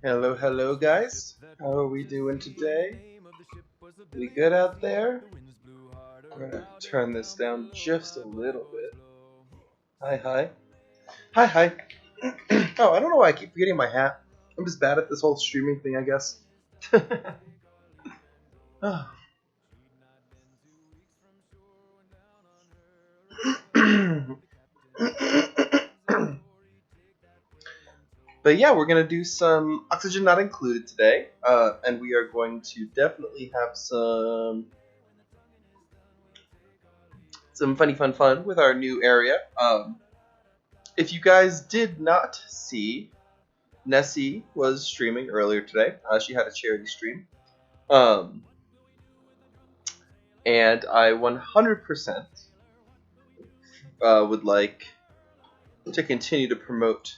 Hello, hello, guys. How are we doing today? We good out there? I'm gonna turn this down just a little bit. Hi, hi. Hi, hi. Oh, I don't know why I keep forgetting my hat. I'm just bad at this whole streaming thing, I guess. Oh. But yeah, we're gonna do some oxygen not included today, and we are going to definitely have some funny fun with our new area. If you guys did not see, Nessie was streaming earlier today. She had a charity stream, um, and I 100% would like to continue to promote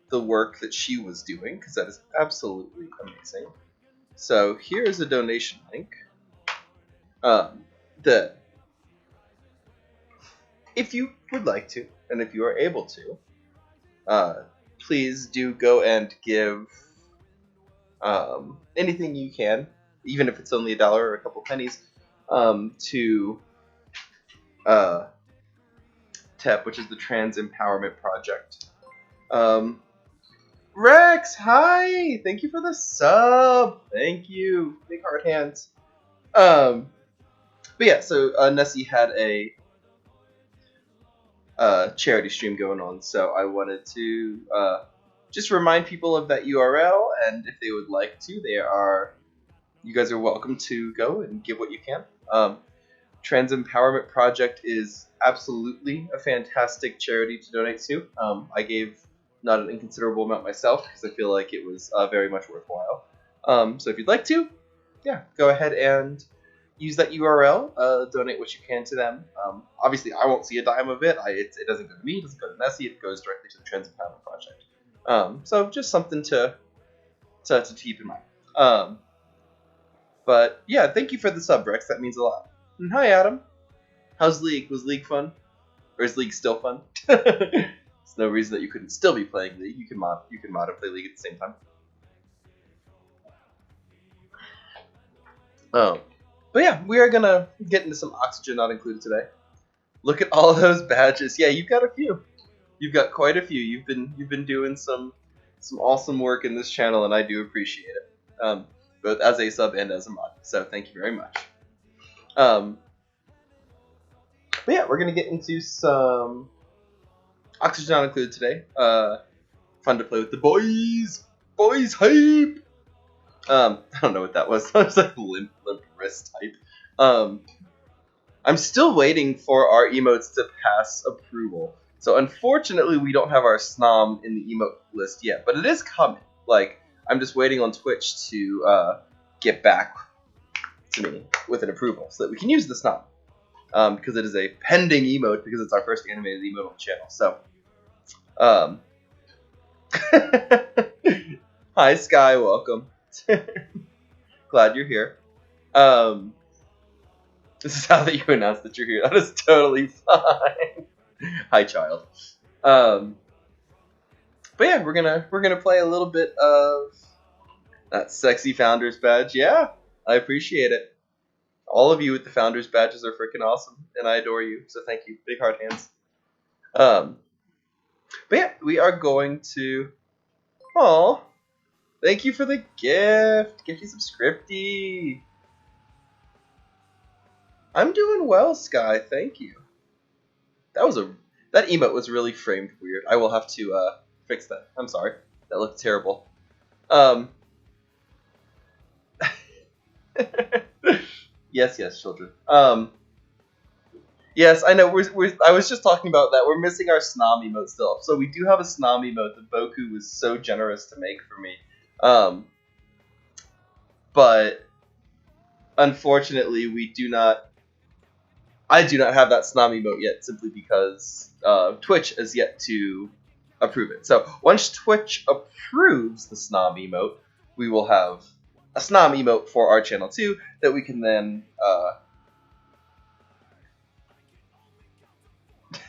the work that she was doing because that is absolutely amazing. So here is a donation link. That if you would like to, and if you are able to, please do go and give anything you can, even if it's only $1 or a couple pennies, to TEP, which is the Trans Empowerment Project. Rex, hi! Thank you for the sub. Thank you. Big heart hands. But yeah, so Nessie had a charity stream going on, so I wanted to just remind people of that URL, and if they would like to, you guys are welcome to go and give what you can. Trans Empowerment Project is absolutely a fantastic charity to donate to. I gave not an inconsiderable amount myself because I feel like it was very much worthwhile. So if you'd like to, yeah, go ahead and use that URL, donate what you can to them. Obviously, I won't see a dime of it. It doesn't go to me, it doesn't go to Nessie, it goes directly to the Trans Empowerment Project. So just something to keep in mind. But yeah, thank you for the sub, Rex. That means a lot. And hi, Adam. How's League? Was League fun? Or is League still fun? There's no reason that you couldn't still be playing League. You can mod and play League at the same time. But yeah, we are gonna get into some oxygen not included today. Look at all those badges. Yeah, you've got a few. You've got quite a few. You've been doing some awesome work in this channel, and I do appreciate it. Both as a sub and as a mod. So thank you very much. But yeah, we're gonna get into some oxygen not included today. Fun to play with the boys. Boys hype. I don't know what that was. I was like limp wrist type. I'm still waiting for our emotes to pass approval. So unfortunately, we don't have our snom in the emote list yet, but it is coming. Like, I'm just waiting on Twitch to get back to me with an approval so that we can use the snom. Because it is a pending emote because it's our first animated emote on the channel. So, hi Sky, welcome. Glad you're here. This is how that you announce that you're here. That is totally fine. Hi, child. But yeah, we're gonna play a little bit of that sexy founders badge. Yeah, I appreciate it. All of you with the founders badges are freaking awesome, and I adore you. So thank you, big heart hands. But yeah, we are going to. Oh, thank you for the gift. Get you some scripty. I'm doing well, Sky. Thank you. That emote was really framed weird. I will have to fix that. I'm sorry. That looked terrible. Yes, children. Yes, I know. I was just talking about that. We're missing our Snom emote still. So we do have a Snom emote that Boku was so generous to make for me. But unfortunately, I do not have that Snom emote yet, simply because Twitch has yet to approve it. So once Twitch approves the Snom emote, we will have a Snom emote for our channel too that we can then.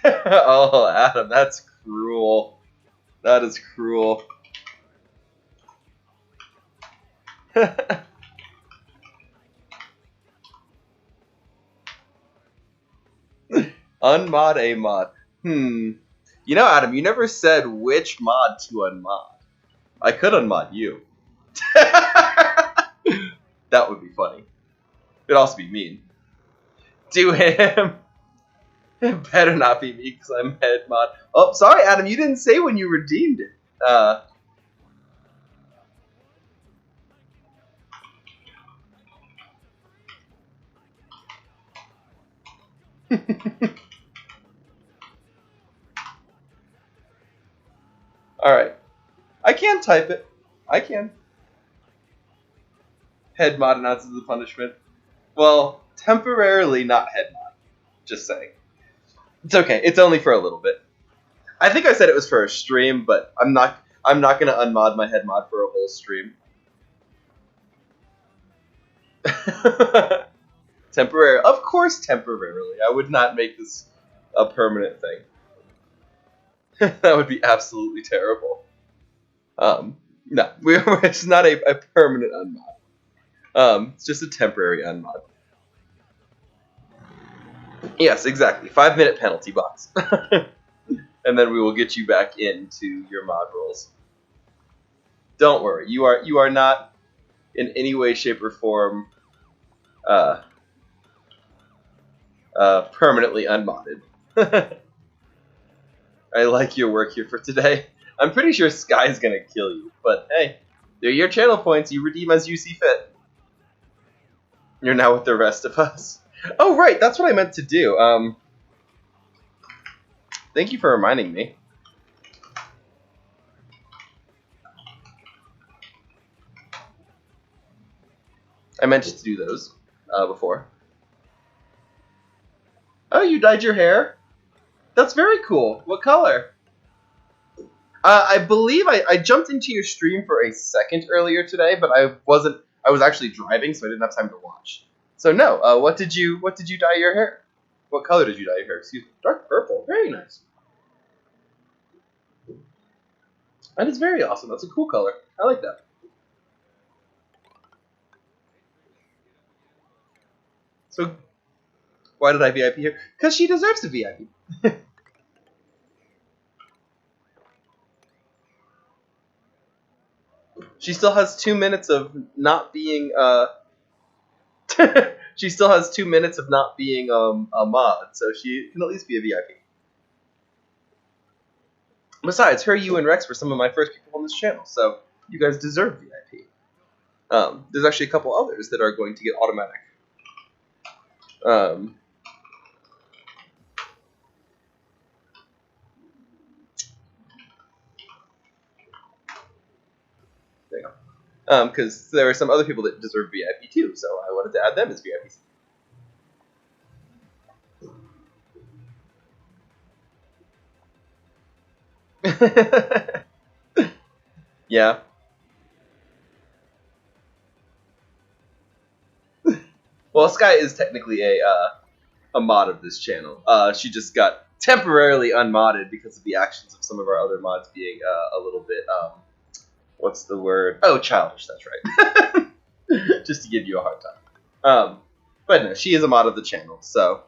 Oh, Adam, that's cruel. That is cruel. Unmod a mod. You know, Adam, you never said which mod to unmod. I could unmod you. That would be funny. It'd also be mean. Do him. It better not be me because I'm head mod. Oh, sorry, Adam. You didn't say when you redeemed it. All right. I can type it. I can. Head mod announces the punishment. Well, temporarily not head mod. Just saying. It's okay. It's only for a little bit. I think I said it was for a stream, but I'm not. I'm not gonna unmod my head mod for a whole stream. Temporary, of course, temporarily. I would not make this a permanent thing. That would be absolutely terrible. No, it's not a permanent unmod. It's just a temporary unmod. Yes, exactly. 5-minute penalty box. And then we will get you back into your mod roles. Don't worry, you are not in any way, shape, or form permanently unmodded. I like your work here for today. I'm pretty sure Sky's gonna kill you, but hey, they're your channel points. You redeem as you see fit. You're now with the rest of us. Oh, right, that's what I meant to do. Thank you for reminding me. I meant to do those before. Oh, you dyed your hair? That's very cool. What color? I believe I jumped into your stream for a second earlier today, but I wasn't. I was actually driving, so I didn't have time to watch. So no. What did you dye your hair? What color did you dye your hair? Excuse me. Dark purple. Very nice. That is very awesome. That's a cool color. I like that. So, why did I VIP her? Because she deserves to VIP. She still has 2 minutes of not being she still has 2 minutes of not being a mod, so she can at least be a VIP. Besides, her, you, and Rex were some of my first people on this channel, so you guys deserve VIP. There's actually a couple others that are going to get automatic. There you go. Because there are some other people that deserve VIP too, so I wanted to add them as VIPs. Yeah. Well, Sky is technically a mod of this channel. She just got temporarily unmodded because of the actions of some of our other mods being a little bit what's the word? Oh, childish. That's right. Just to give you a hard time. But no, she is a mod of the channel, so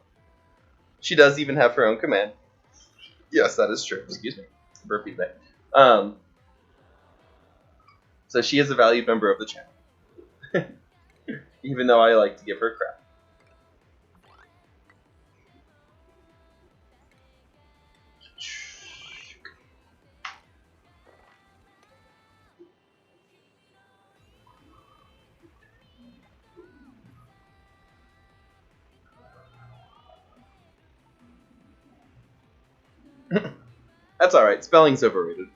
she does even have her own command. Yes, that is true. Excuse me. Burpee there. So she is a valued member of the channel. Even though I like to give her crap. That's alright. Spelling's overrated.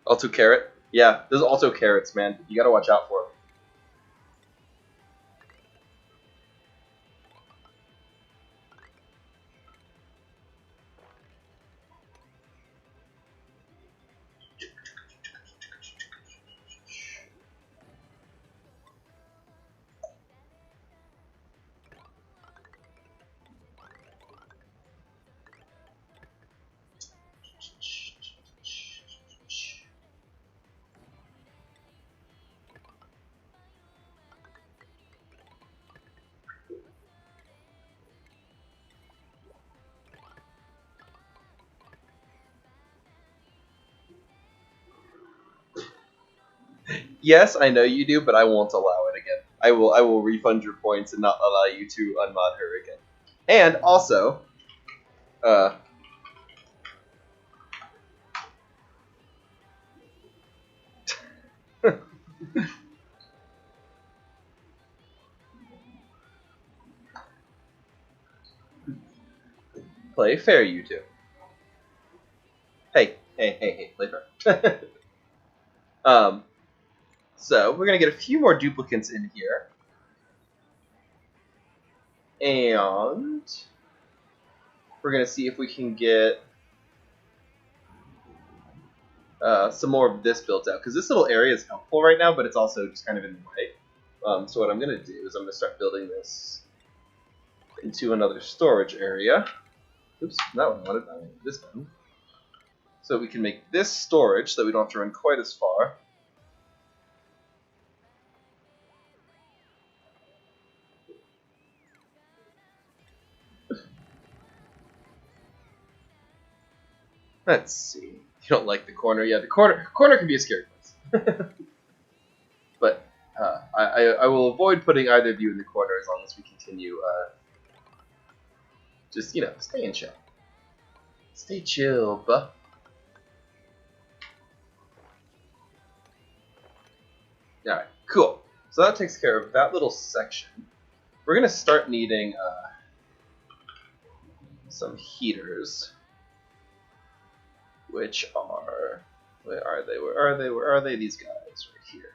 Also carrot. Yeah, there's also carrots, man. You gotta watch out for them. Yes, I know you do, but I won't allow it again. I will refund your points and not allow you to unmod her again. And also, uh, play fair, you two. Hey, play fair. So we're gonna get a few more duplicants in here, and we're gonna see if we can get some more of this built out, because this little area is helpful right now, but it's also just kind of in the way. So what I'm gonna do is I'm gonna start building this into another storage area. Oops, that one I wanted. I wanted this one. So we can make this storage so that we don't have to run quite as far. Let's see. You don't like the corner? Yeah, the corner can be a scary place. But I will avoid putting either of you in the corner as long as we continue. Just stay in chill. Stay chill, buh. All right, cool. So that takes care of that little section. We're gonna start needing some heaters, which are where are they? Where are they? Where are they? These guys right here.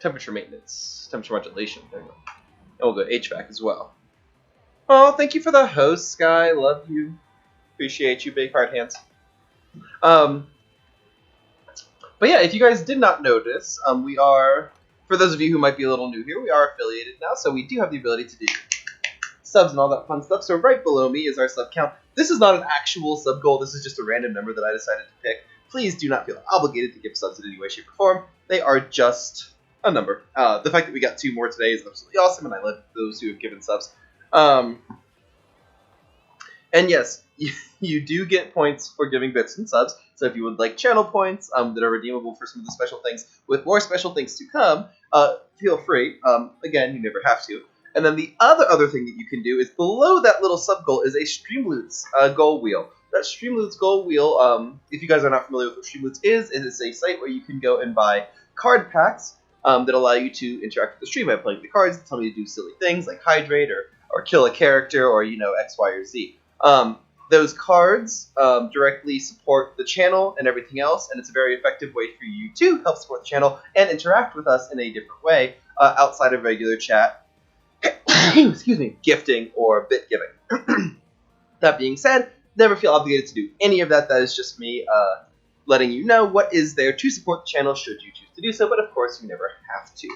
Temperature maintenance, temperature modulation. There we go. And we'll go HVAC as well. Oh, thank you for the host, Sky. Love you. Appreciate you, big hard hands. But yeah, if you guys did not notice, we are, for those of you who might be a little new here, we are affiliated now, so we do have the ability to do subs and all that fun stuff. So right below me is our sub count. This is not an actual sub goal. This is just a random number that I decided to pick. Please do not feel obligated to give subs in any way, shape, or form. They are just a number. The fact that we got 2 more today is absolutely awesome, and I love those who have given subs. And yes, you do get points for giving bits and subs. So if you would like channel points that are redeemable for some of the special things, with more special things to come, feel free. Again, you never have to. And then the other thing that you can do is below that little sub goal is a Streamloots goal wheel. That Streamloots goal wheel, if you guys are not familiar with what Streamloots is, it is a site where you can go and buy card packs that allow you to interact with the stream by playing the cards that tell me to do silly things like hydrate or kill a character or X, Y, or Z. Those cards directly support the channel and everything else, and it's a very effective way for you to help support the channel and interact with us in a different way outside of regular chat, excuse me, gifting or bit giving. That being said, never feel obligated to do any of that. That is just me letting you know what is there to support the channel should you choose to do so, but of course you never have to.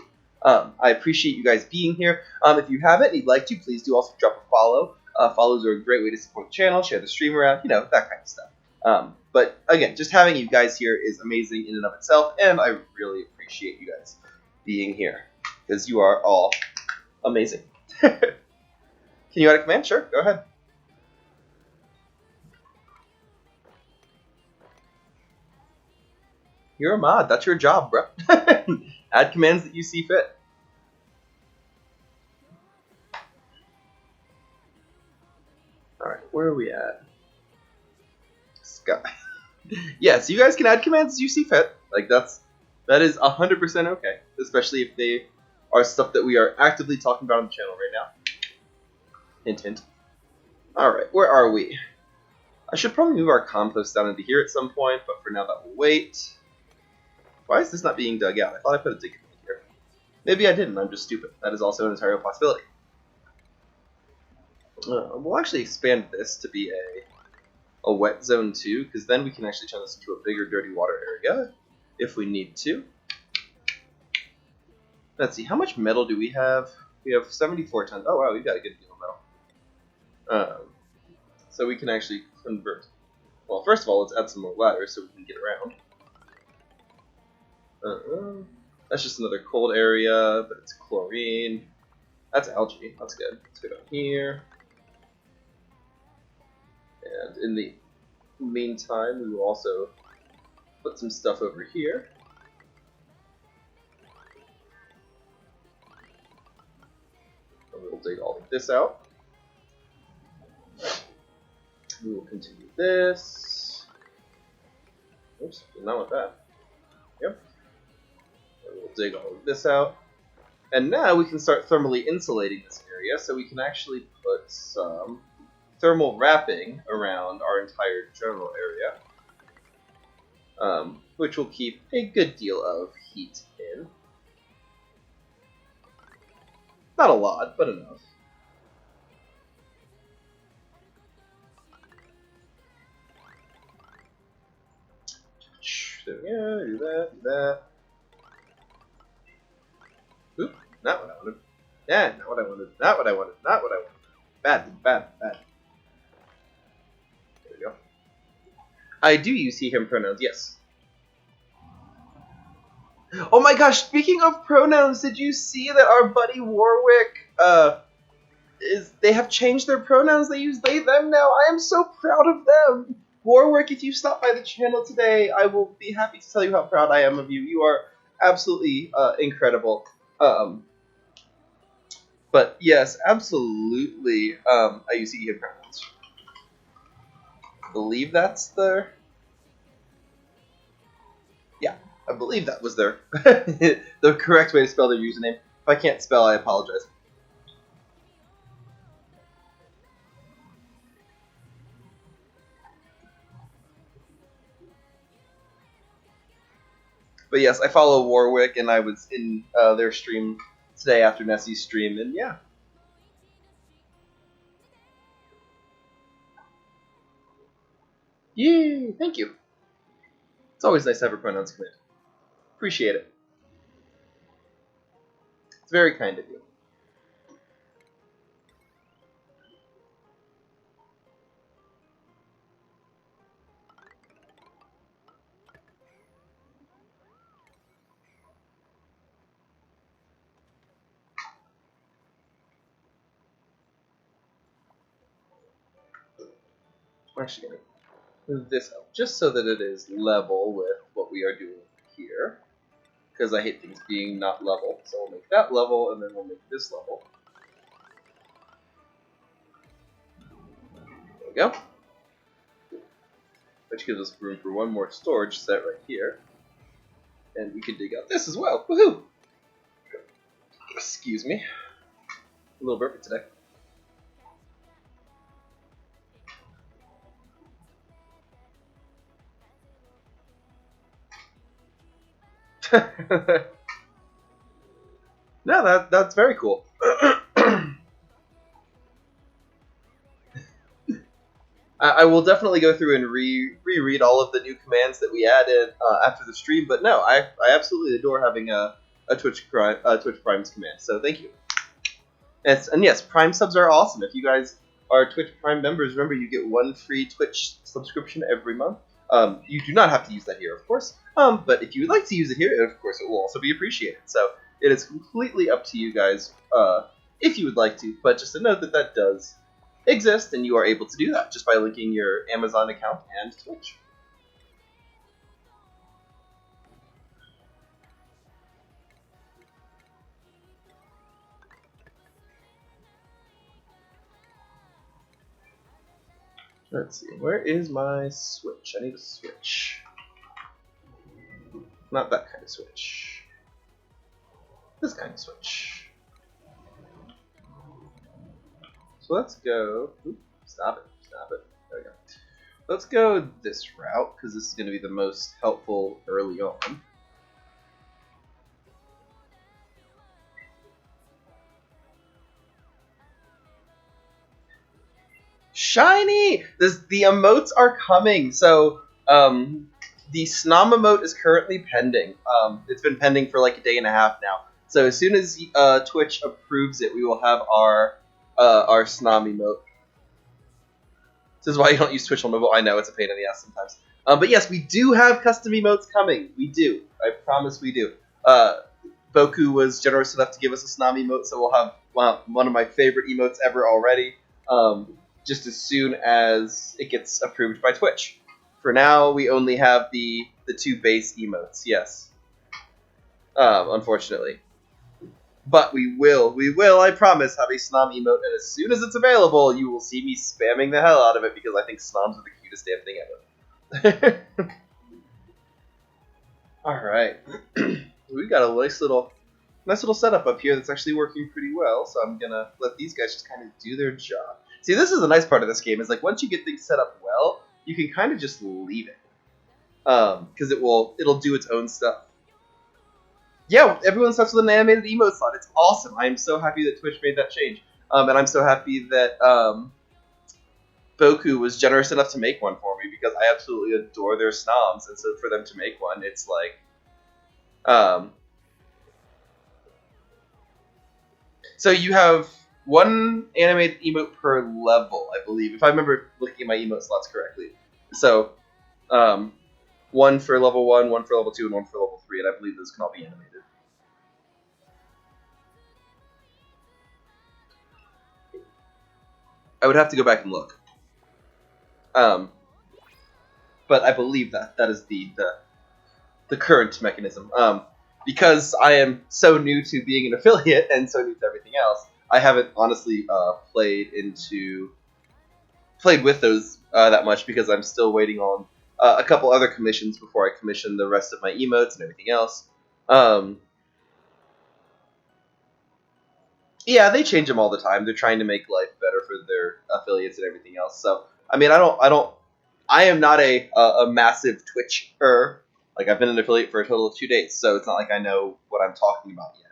I appreciate you guys being here. If you haven't and you'd like to, please do also drop a follow. Follows are a great way to support the channel, share the stream around, that kind of stuff. But again, just having you guys here is amazing in and of itself, and I really appreciate you guys being here, because you are all amazing. Can you add a command? Sure, go ahead. You're a mod. That's your job, bro. Add commands that you see fit. Alright, where are we at? Sky. Yeah, so you guys can add commands as you see fit. Like, that is 100% okay. Especially if they are stuff that we are actively talking about on the channel right now. Hint, hint. Alright, where are we? I should probably move our compost down into here at some point, but for now that will wait. Why is this not being dug out? I thought I put a dig in here. Maybe I didn't, I'm just stupid. That is also an entire possibility. We'll actually expand this to be a wet zone too, because then we can actually turn this into a bigger dirty water area if we need to. Let's see, how much metal do we have? We have 74 tons. Oh wow, we've got a good deal of metal. So we can actually convert. Well, first of all, let's add some more ladders so we can get around. That's just another cold area, but it's chlorine. That's algae. That's good. Let's go down here. And in the meantime, we will also put some stuff over here. We'll dig all of this out. We will continue this. Oops, did not want that. Yep. And we'll dig all of this out. And now we can start thermally insulating this area, so we can actually put some thermal wrapping around our entire general area, which will keep a good deal of heat in. Not a lot, but enough. There we go, do that, do that. Oop, not what I wanted. Yeah, not what I wanted, not what I wanted, not what I wanted. Bad, bad, bad. There we go. I do use he, him pronouns, yes. Oh my gosh, speaking of pronouns, did you see that our buddy Warwick, they have changed their pronouns? They use they, them now. I am so proud of them. Warwick, if you stop by the channel today, I will be happy to tell you how proud I am of you. You are absolutely incredible. But yes, absolutely, I use he, him pronouns. I believe that's their... Yeah, I believe that was their the correct way to spell their username. If I can't spell, I apologize. But yes, I follow Warwick, and I was in their stream today after Nessie's stream, and yeah. Yay! Thank you. It's always nice to have a pronouns command. Appreciate it. It's very kind of you. I'm actually going to move this up just so that it is level with what we are doing here. Because I hate things being not level. So we'll make that level, and then we'll make this level. There we go. Which gives us room for one more storage set right here. And we can dig out this as well. Woohoo! Excuse me. A little burpy today. No, that's very cool. I will definitely go through and reread all of the new commands that we added after the stream. But no, I absolutely adore having a Twitch Primes command. So thank you. And yes, Prime subs are awesome. If you guys are Twitch Prime members, remember you get one free Twitch subscription every month. You do not have to use that here, of course. But if you would like to use it here, of course, it will also be appreciated. So it is completely up to you guys if you would like to. But just to note that that does exist, and you are able to do that just by linking your Amazon account and Twitch. Let's see, where is my switch? I need a switch. Not that kind of switch. This kind of switch. So let's go. Oops, stop it. There we go. Let's go this route, because this is going to be the most helpful early on. Shiny! The emotes are coming. So, the Snom emote is currently pending. It's been pending for like a day and a half now. So as soon as Twitch approves it, we will have our Snom emote. This is why you don't use Twitch on mobile. I know, it's a pain in the ass sometimes. But yes, we do have custom emotes coming. We do. I promise we do. Boku was generous enough to give us a Snom emote, so we'll have one of my favorite emotes ever already. Just as soon as it gets approved by Twitch. For now, we only have the two base emotes, yes. Unfortunately. But we will, I promise, have a Snom emote, and as soon as it's available, you will see me spamming the hell out of it because I think Snoms are the cutest damn thing ever. Alright. We got a nice little setup up here that's actually working pretty well, so I'm gonna let these guys just kind of do their job. See, this is the nice part of this game, is like once you get things set up well, you can kind of just leave it. Because it'll do its own stuff. Yeah, everyone starts with an animated emote slot. It's awesome. I am so happy that Twitch made that change. And I'm so happy that Boku was generous enough to make one for me because I absolutely adore their snoms, and so for them to make one, it's like, so you have one animated emote per level, I believe, if I remember looking at my emote slots correctly. So, one for level 1, one for level 2, and one for level 3, and I believe those can all be animated. I would have to go back and look. But I believe that is the current mechanism. Because I am so new to being an affiliate and so new to everything else, I haven't honestly played with those that much because I'm still waiting on a couple other commissions before I commission the rest of my emotes and everything else. Yeah, they change them all the time. They're trying to make life better for their affiliates and everything else. So, I mean, I am not a massive Twitcher. Like, I've been an affiliate for a total of 2 days, so it's not like I know what I'm talking about yet.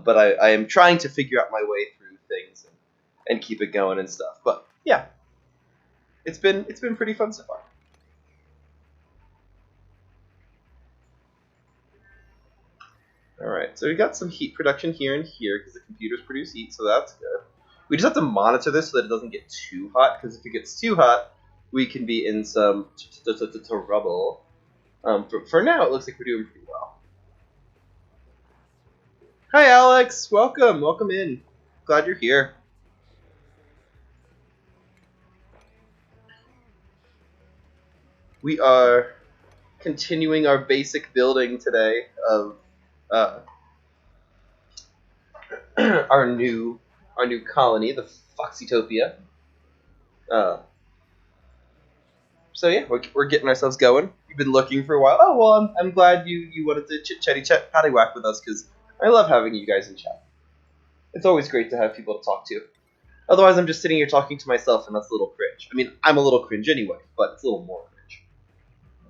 But I am trying to figure out my way through things and keep it going and stuff. But yeah, it's been pretty fun so far. Alright, so we got some heat production here and here because the computers produce heat, so that's good. We just have to monitor this so that it doesn't get too hot, because if it gets too hot, we can be in some trouble. For now, it looks like we're doing pretty well. Hi, Alex! Welcome in. Glad you're here. We are continuing our basic building today of our new colony, the Foxytopia. So yeah, we're getting ourselves going. We've been looking for a while. Oh well, I'm glad you wanted to chit paddywhack with us because I love having you guys in chat. It's always great to have people to talk to. Otherwise, I'm just sitting here talking to myself, and that's a little cringe. I mean, I'm a little cringe anyway, but it's a little more cringe.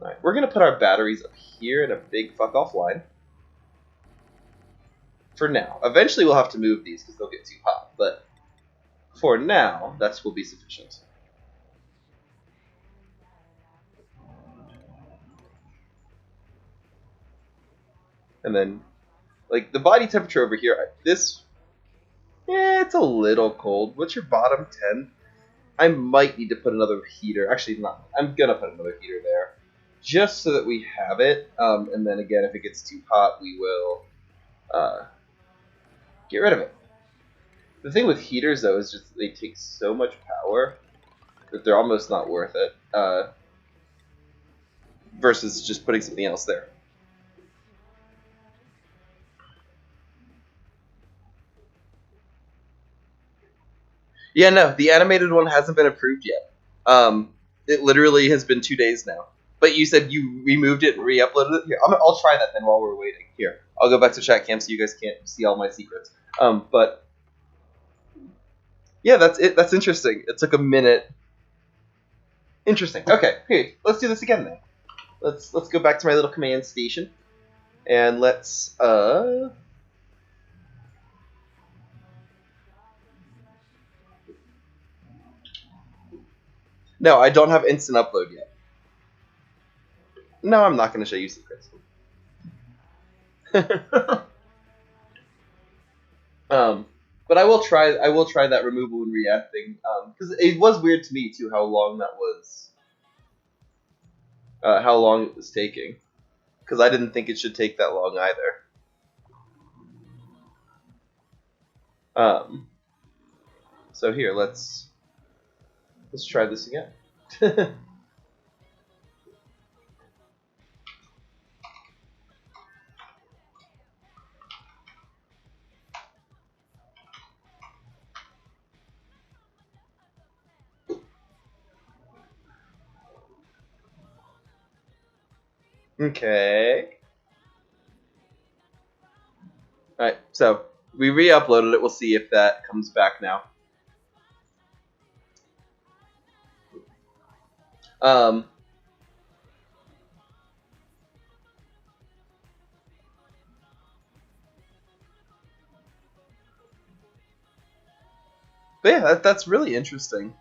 All right, we're gonna put our batteries up here in a big fuck off line. For now, eventually we'll have to move these because they'll get too hot. But for now, that will be sufficient. And then, like, the body temperature over here, it's a little cold. What's your bottom 10? I might need to put another heater. Actually, not. I'm going to put another heater there. Just so that we have it. And then again, if it gets too hot, we will get rid of it. The thing with heaters, though, is just they take so much power that they're almost not worth it. Versus just putting something else there. Yeah, no, the animated one hasn't been approved yet. It literally has been 2 days now. But you said you removed it and re-uploaded it? Here, I'll try that then while we're waiting. Here, I'll go back to chat cam so you guys can't see all my secrets. But yeah, that's it. That's interesting. It took a minute. Interesting. Okay, here, let's do this again then. Let's go back to my little command station, and let's No, I don't have instant upload yet. No, I'm not going to show you secrets. But I will try that removal and re-add thing because it was weird to me too how long that was, how long it was taking, because I didn't think it should take that long either. So here, let's try this again. Okay. Alright, so we re-uploaded it. We'll see if that comes back now. Um, but yeah, that's really interesting.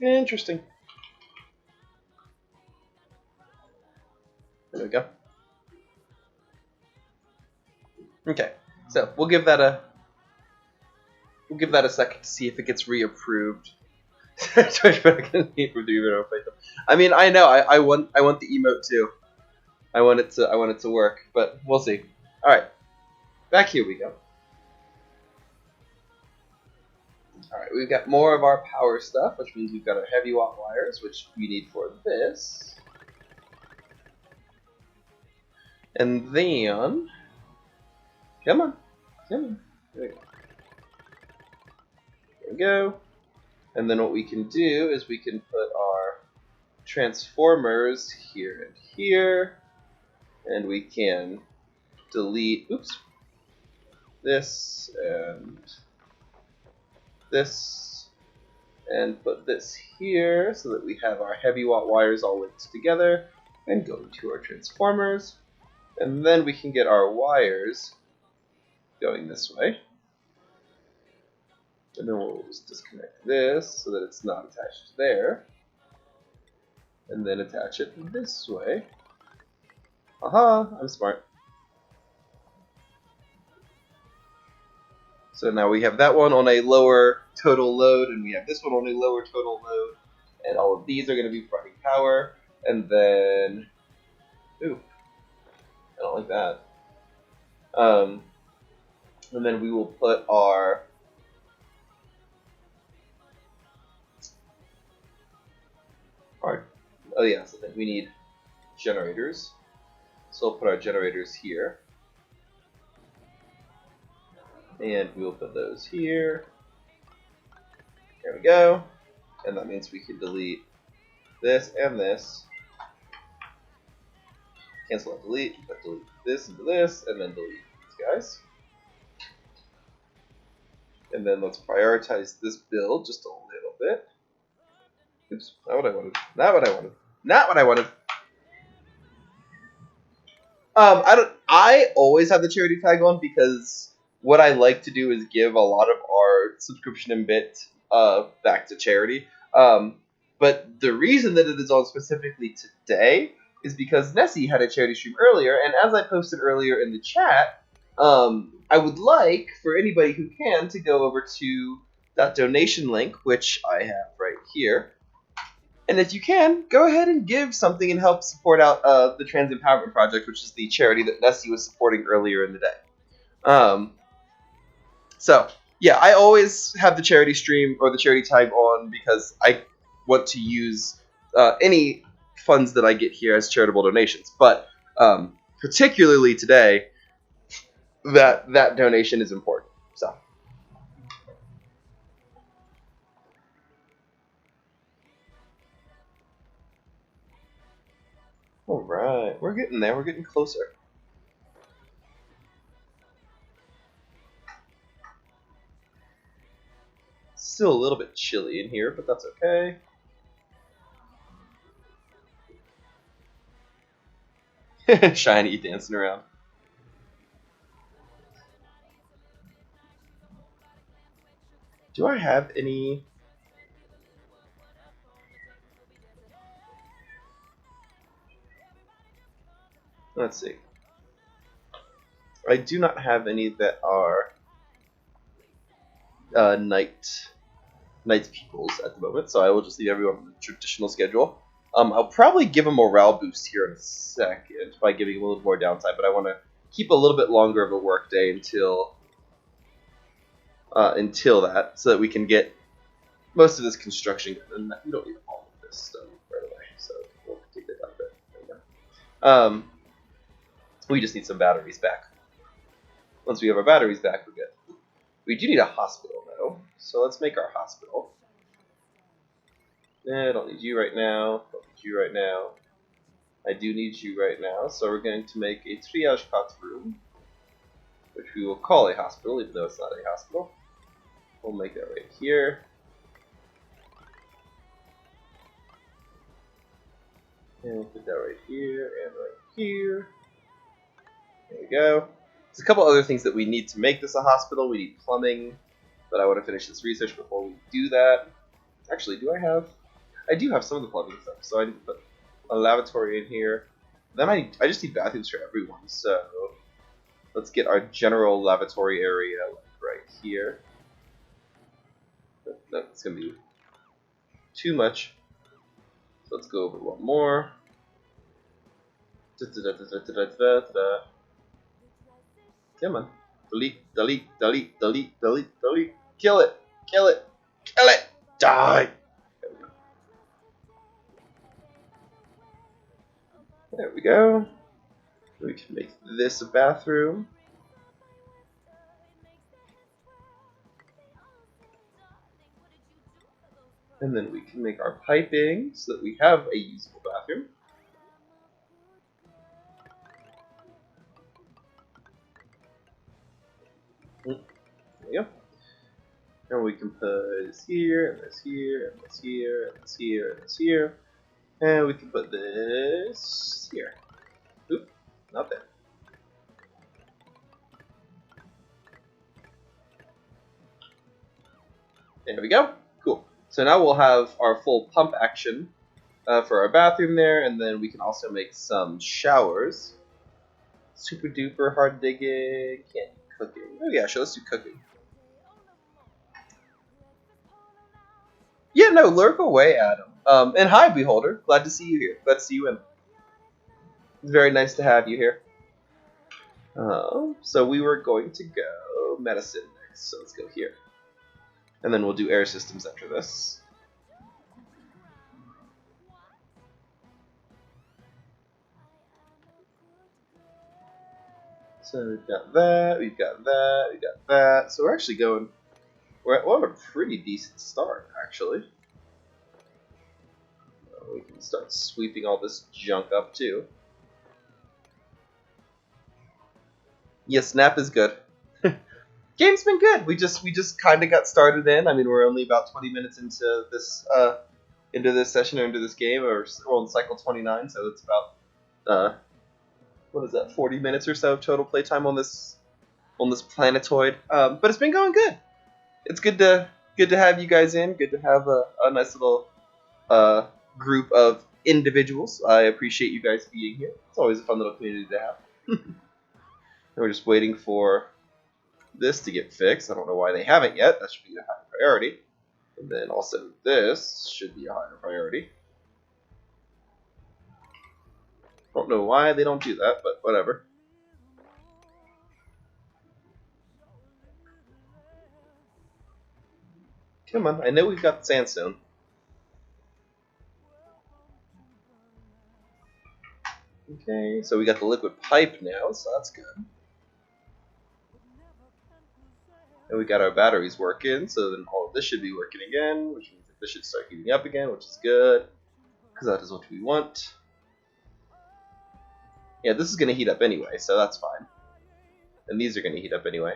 Interesting. There we go. Okay, so we'll give that a second to see if it gets reapproved. I mean, I know I want the emote too. I want it to work, but we'll see. All right, back here we go. All right, we've got more of our power stuff, which means we've got our heavy watt wires, which we need for this. And then, come on. There we go. There we go. And then what we can do is we can put our transformers here and here, and we can delete, this and this, and put this here so that we have our heavy watt wires all linked together, and go to our transformers, and then we can get our wires going this way. And then we'll just disconnect this so that it's not attached there. And then attach it this way. Aha, I'm smart. So now we have that one on a lower total load, and we have this one on a lower total load. And all of these are going to be providing power. And then, ooh, I don't like that. And then we will put our oh yeah, so then we need generators. So we'll put our generators here. And we'll put those here. There we go. And that means we can delete this and this. Cancel and delete, but delete this into this, and then delete these guys. And then let's prioritize this build just a little bit. Oops, not what I wanted. Not what I wanted. Not what I wanted. I always have the charity tag on because what I like to do is give a lot of our subscription and bit back to charity. But the reason that it is on specifically today is because Nessie had a charity stream earlier, and as I posted earlier in the chat, I would like for anybody who can to go over to that donation link, which I have right here. And if you can, go ahead and give something and help support out the Trans Empowerment Project, which is the charity that Nessie was supporting earlier in the day. So, yeah, I always have the charity stream or the charity tag on because I want to use any funds that I get here as charitable donations. But particularly today, that donation is important. So. All right, we're getting there. We're getting closer. Still a little bit chilly in here, but that's okay. Shiny dancing around. Do I have any? Let's see. I do not have any that are night peoples at the moment, so I will just leave everyone on the traditional schedule. I'll probably give a morale boost here in a second by giving a little more downtime, but I want to keep a little bit longer of a work day until that, so that we can get most of this construction done. And we don't need all of this stuff right away, so we'll take that down a bit. There we go. We just need some batteries back. Once we have our batteries back, we're good. We do need a hospital, though, so let's make our hospital. I don't need you right now. Don't need you right now. I do need you right now, so we're going to make a triage cot room, which we will call a hospital, even though it's not a hospital. We'll make that right here. And we'll put that right here and right here. There we go. There's a couple other things that we need to make this a hospital. We need plumbing, but I want to finish this research before we do that. Actually, do I have? I do have some of the plumbing stuff, so I need to put a lavatory in here. Then I just need bathrooms for everyone, so let's get our general lavatory area like right here. That's going to be too much. So let's go over one more. Come on. Delete, delete, delete, delete, delete, delete. Kill it, kill it, kill it. Die. There we go. We can make this a bathroom. And then we can make our piping so that we have a usable bathroom. There we go. And we can put this here, and this here, and this here, and this here, and this here. And we can put this here. Oop, not there. There we go. Cool. So now we'll have our full pump action for our bathroom there, and then we can also make some showers. Super duper hard digging, can't do cooking. Oh yeah, sure, let's do cooking. Yeah, no, lurk away, Adam. And hi, Beholder. Glad to see you here. Glad to see you in. It's very nice to have you here. So we were going to go medicine next, so let's go here. And then we'll do air systems after this. So we've got that, we've got that, we've got that. So we're actually going, we're on a pretty decent start, actually. We can start sweeping all this junk up, too. Yeah, Snap is good. Game's been good. We just kind of got started in. I mean, we're only about 20 minutes into this session or into this game, or we're on cycle 29, so it's about what is that, 40 minutes or so of total playtime on this planetoid. But it's been going good. It's good to have you guys in. Good to have a nice little group of individuals. I appreciate you guys being here. It's always a fun little community to have. And we're just waiting for this to get fixed. I don't know why they haven't yet. That should be a high priority. And then also this should be a higher priority. Don't know why they don't do that, but whatever. Come on, I know we've got the sandstone. Okay, so we got the liquid pipe now, so that's good. And we got our batteries working, so then all of this should be working again, which means that this should start heating up again, which is good, because that is what we want. Yeah, this is going to heat up anyway, so that's fine. And these are going to heat up anyway.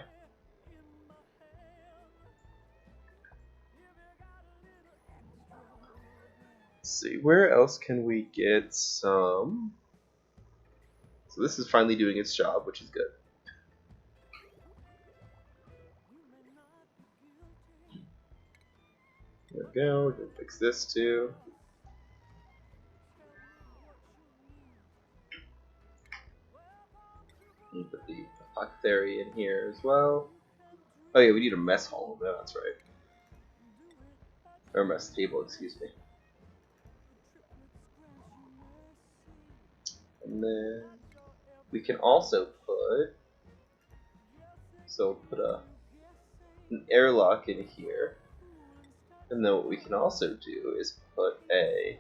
Let's see, where else can we get some? So this is finally doing its job, which is good. There we go, we're going to fix this too. And put the apothecary in here as well. Oh yeah, we need a mess hall. No, that's right. Or mess table, excuse me. And then we can also put, so put an airlock in here. And then what we can also do is put a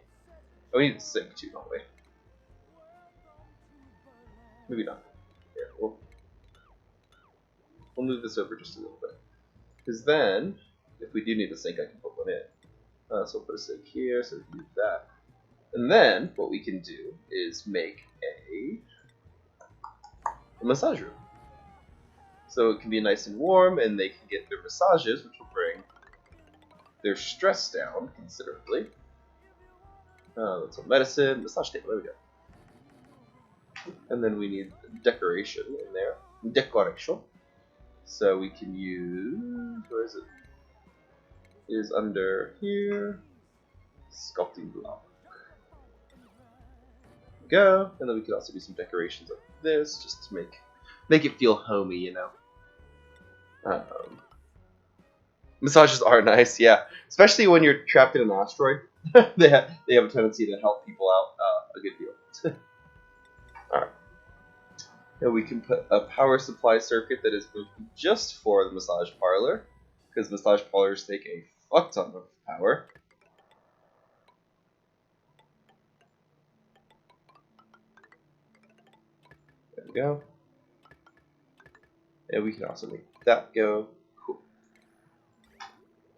Oh, we need a sink too, don't we? Maybe not. Yeah, we'll move this over just a little bit. Because then, if we do need a sink, I can put one in. So we'll put a sink here, so we can use that. And then, what we can do is make a massage room. So it can be nice and warm, and they can get their massages, which will bring their stress down considerably. That's some medicine, massage table, there we go. And then we need decoration in there. Decoration. So we can use, where is it? It is under here. Sculpting block. Go. And then we can also do some decorations of this, just to make it feel homey, you know. Massages are nice, yeah. Especially when you're trapped in an asteroid. they have a tendency to help people out a good deal. Alright. And we can put a power supply circuit that is just for the massage parlor, because massage parlors take a fuck ton of power. There we go. And we can also make that go. Cool.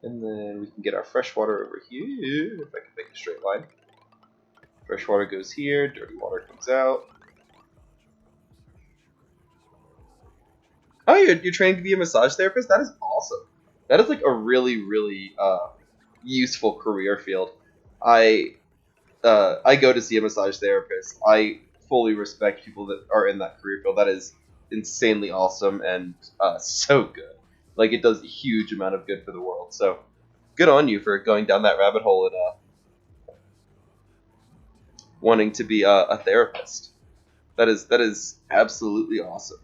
And then we can get our fresh water over here, if I can make a straight line. Fresh water goes here, dirty water comes out. Oh, you're training to be a massage therapist? That is awesome. That is like a really, really useful career field. I go to see a massage therapist. I fully respect people that are in that career field. That is insanely awesome and so good. Like, it does a huge amount of good for the world. So, good on you for going down that rabbit hole and wanting to be a therapist. That is absolutely awesome.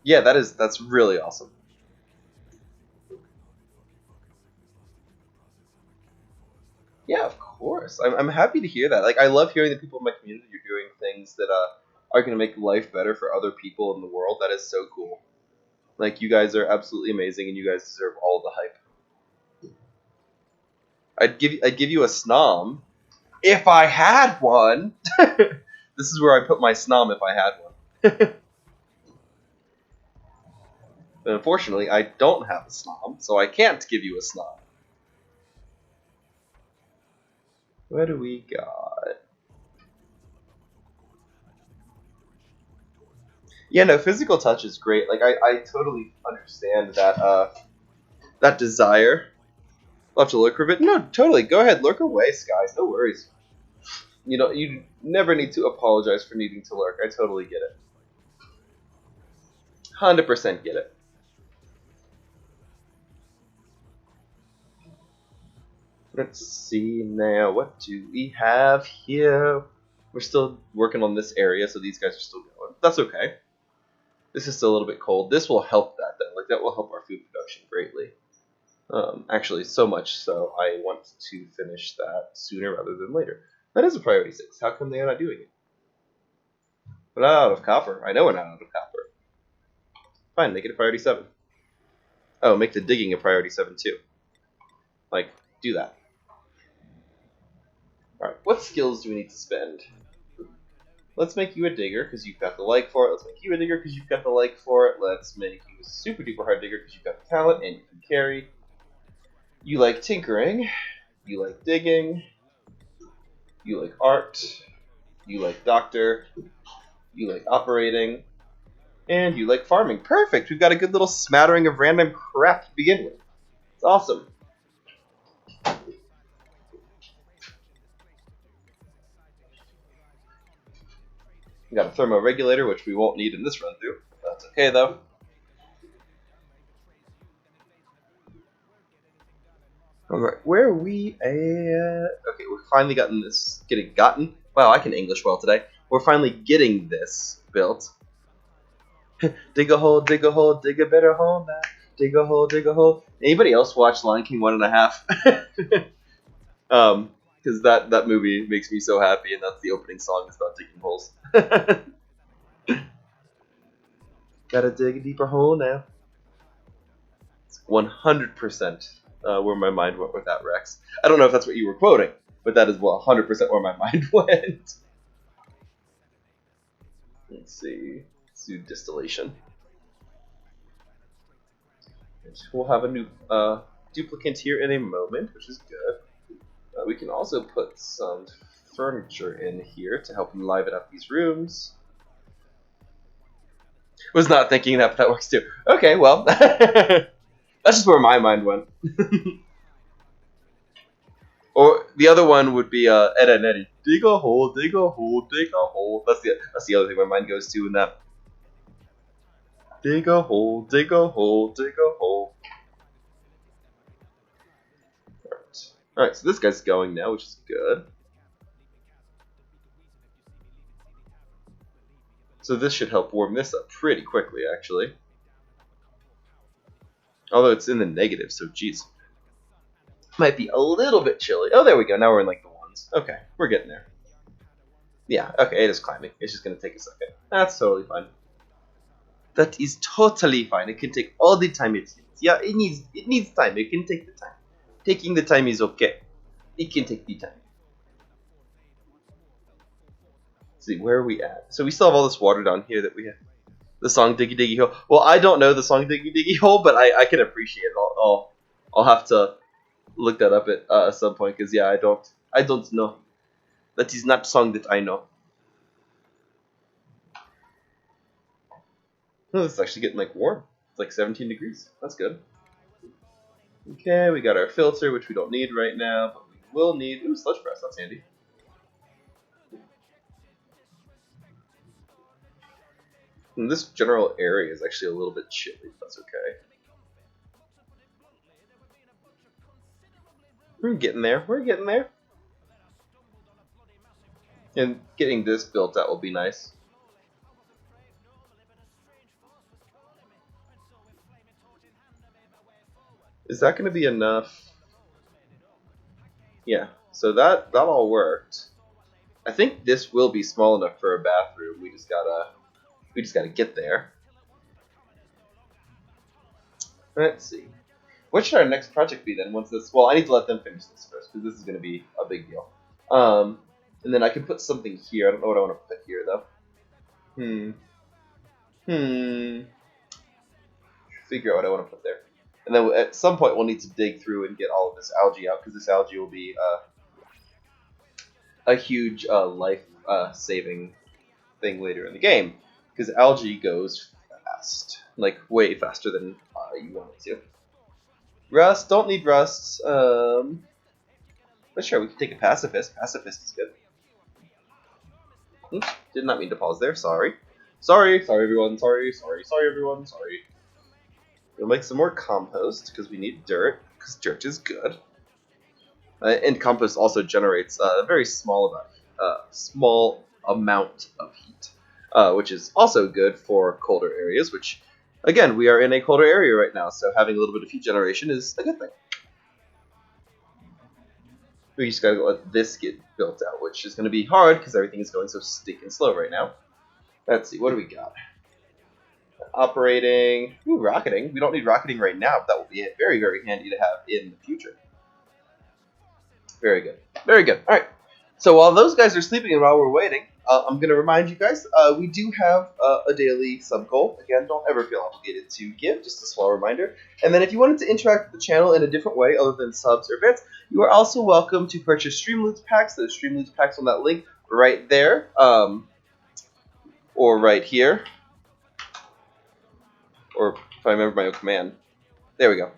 Yeah, that's really awesome. Yeah, of course. I'm happy to hear that. Like, I love hearing that people in my community are doing things that are going to make life better for other people in the world. That is so cool. Like, you guys are absolutely amazing, and you guys deserve all the hype. I'd give you a snom if I had one. This is where I put my snom if I had one. But unfortunately, I don't have a snom, so I can't give you a snom. What do we got? Yeah, no, physical touch is great. Like, I totally understand that that desire. I'll have to lurk for a bit. No, totally. Go ahead, lurk away, Skies. No worries. You never need to apologize for needing to lurk. I totally get it. 100% get it. Let's see now. What do we have here? We're still working on this area, so these guys are still going. That's okay. This is still a little bit cold. This will help that, though. Like, that will help our food production greatly. Actually, so much so, I want to finish that sooner rather than later. That is a priority 6. How come they are not doing it? We're not out of copper. I know we're not out of copper. Fine, make it a priority 7. Oh, make the digging a priority 7 too. Like, do that. Alright, what skills do we need to spend? Let's make you a digger, because you've got the like for it. Let's make you a digger, because you've got the like for it. Let's make you a super duper hard digger, because you've got the talent and you can carry. You like tinkering. You like digging. You like art. You like doctor. You like operating. And you like farming. Perfect! We've got a good little smattering of random crap to begin with. It's awesome. We got a thermoregulator, which we won't need in this run through. That's okay though. Alright, where are we at? Okay, we're finally gotten. Wow, I can English well today. We're finally getting this built. Dig a hole, dig a better hole now. Dig a hole, dig a hole. Anybody else watch Lion King 1.5? Because that movie makes me so happy, and that's the opening song. It's about digging holes. Gotta dig a deeper hole now. It's 100% where my mind went with that, Rex. I don't know if that's what you were quoting, but that is 100% where my mind went. Let's see. Let's do distillation. We'll have a new duplicant here in a moment, which is good. We can also put some furniture in here to help enliven up these rooms. Was not thinking that, but that works too. Okay, well, that's just where my mind went. Or the other one would be Ed and Eddie. Dig a hole, dig a hole, dig a hole. That's the other thing my mind goes to in that. Dig a hole, dig a hole, dig a hole. Alright, so this guy's going now, which is good. So this should help warm this up pretty quickly, actually. Although it's in the negative, so geez. Might be a little bit chilly. Oh, there we go. Now we're in like the ones. Okay, we're getting there. Yeah, okay, it is climbing. It's just going to take a second. That's totally fine. That is totally fine. It can take all the time it needs. Yeah, it needs time. It can take the time. Taking the time is okay. It can take the time. Let's see, where are we at? So we still have all this water down here that we have. The song Diggy Diggy Hole. Well, I don't know the song Diggy Diggy Hole, but I can appreciate it. I'll have to look that up at some point, because yeah, I don't know. That is not a song that I know. Oh, this is actually getting like warm. It's like 17 degrees. That's good. Okay, we got our filter, which we don't need right now, but we will need. Ooh, sludge press. That's handy. And this general area is actually a little bit chilly, but that's okay. We're getting there. We're getting there. And getting this built out will be nice. Is that going to be enough? Yeah, so that all worked. I think this will be small enough for a bathroom. We just gotta get there. Let's see. What should our next project be then? Once this, well, I need to let them finish this first, because this is going to be a big deal. And then I can put something here. I don't know what I want to put here though. Figure out what I want to put there. And then at some point we'll need to dig through and get all of this algae out, because this algae will be a huge life-saving thing later in the game. Because algae goes fast, like way faster than you want it to. Rust, don't need rust. But sure, we can take a pacifist. Pacifist is good. Oops, did not mean to pause there. Sorry. Sorry everyone. Sorry everyone. Sorry. We'll make some more compost because we need dirt, because dirt is good. And compost also generates a very small amount of heat, which is also good for colder areas, which, again, we are in a colder area right now, so having a little bit of heat generation is a good thing. We just gotta let this get built out, which is going to be hard because everything is going so stinking slow right now. Let's see, what do we got? Operating. Ooh, rocketing. We don't need rocketing right now, but that will be very, very handy to have in the future. Very good. Very good. All right. So while those guys are sleeping and while we're waiting, I'm going to remind you guys, we do have a daily sub goal. Again, don't ever feel obligated to give, just a small reminder. And then if you wanted to interact with the channel in a different way other than subs or bits, you are also welcome to purchase Streamloots packs. There's Streamloots packs on that link right there, or right here. Or if I remember my own command. There we go.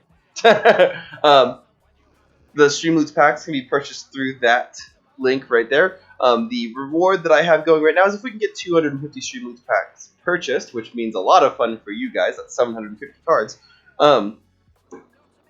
The Streamloots packs can be purchased through that link right there. The reward that I have going right now is if we can get 250 Streamloots packs purchased, which means a lot of fun for you guys. That's 750 cards.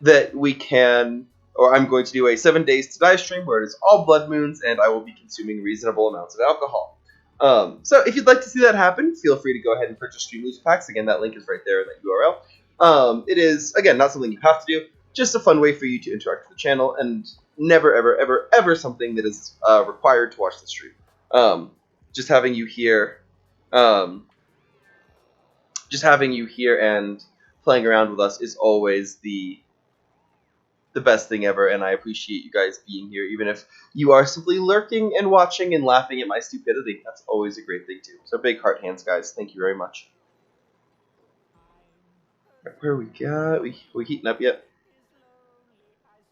That we can, or I'm going to do a 7 Days to Die stream where it is all blood moons and I will be consuming reasonable amounts of alcohol. So if you'd like to see that happen, feel free to go ahead and purchase Streamloots packs. Again, that link is right there in that URL. It is, again, not something you have to do, just a fun way for you to interact with the channel, and never, ever, ever, ever something that is required to watch the stream. Just having you here, and playing around with us is always the the best thing ever, and I appreciate you guys being here, even if you are simply lurking and watching and laughing at my stupidity. That's always a great thing too. So big heart hands, guys. Thank you very much. Where we got? We heating up yet?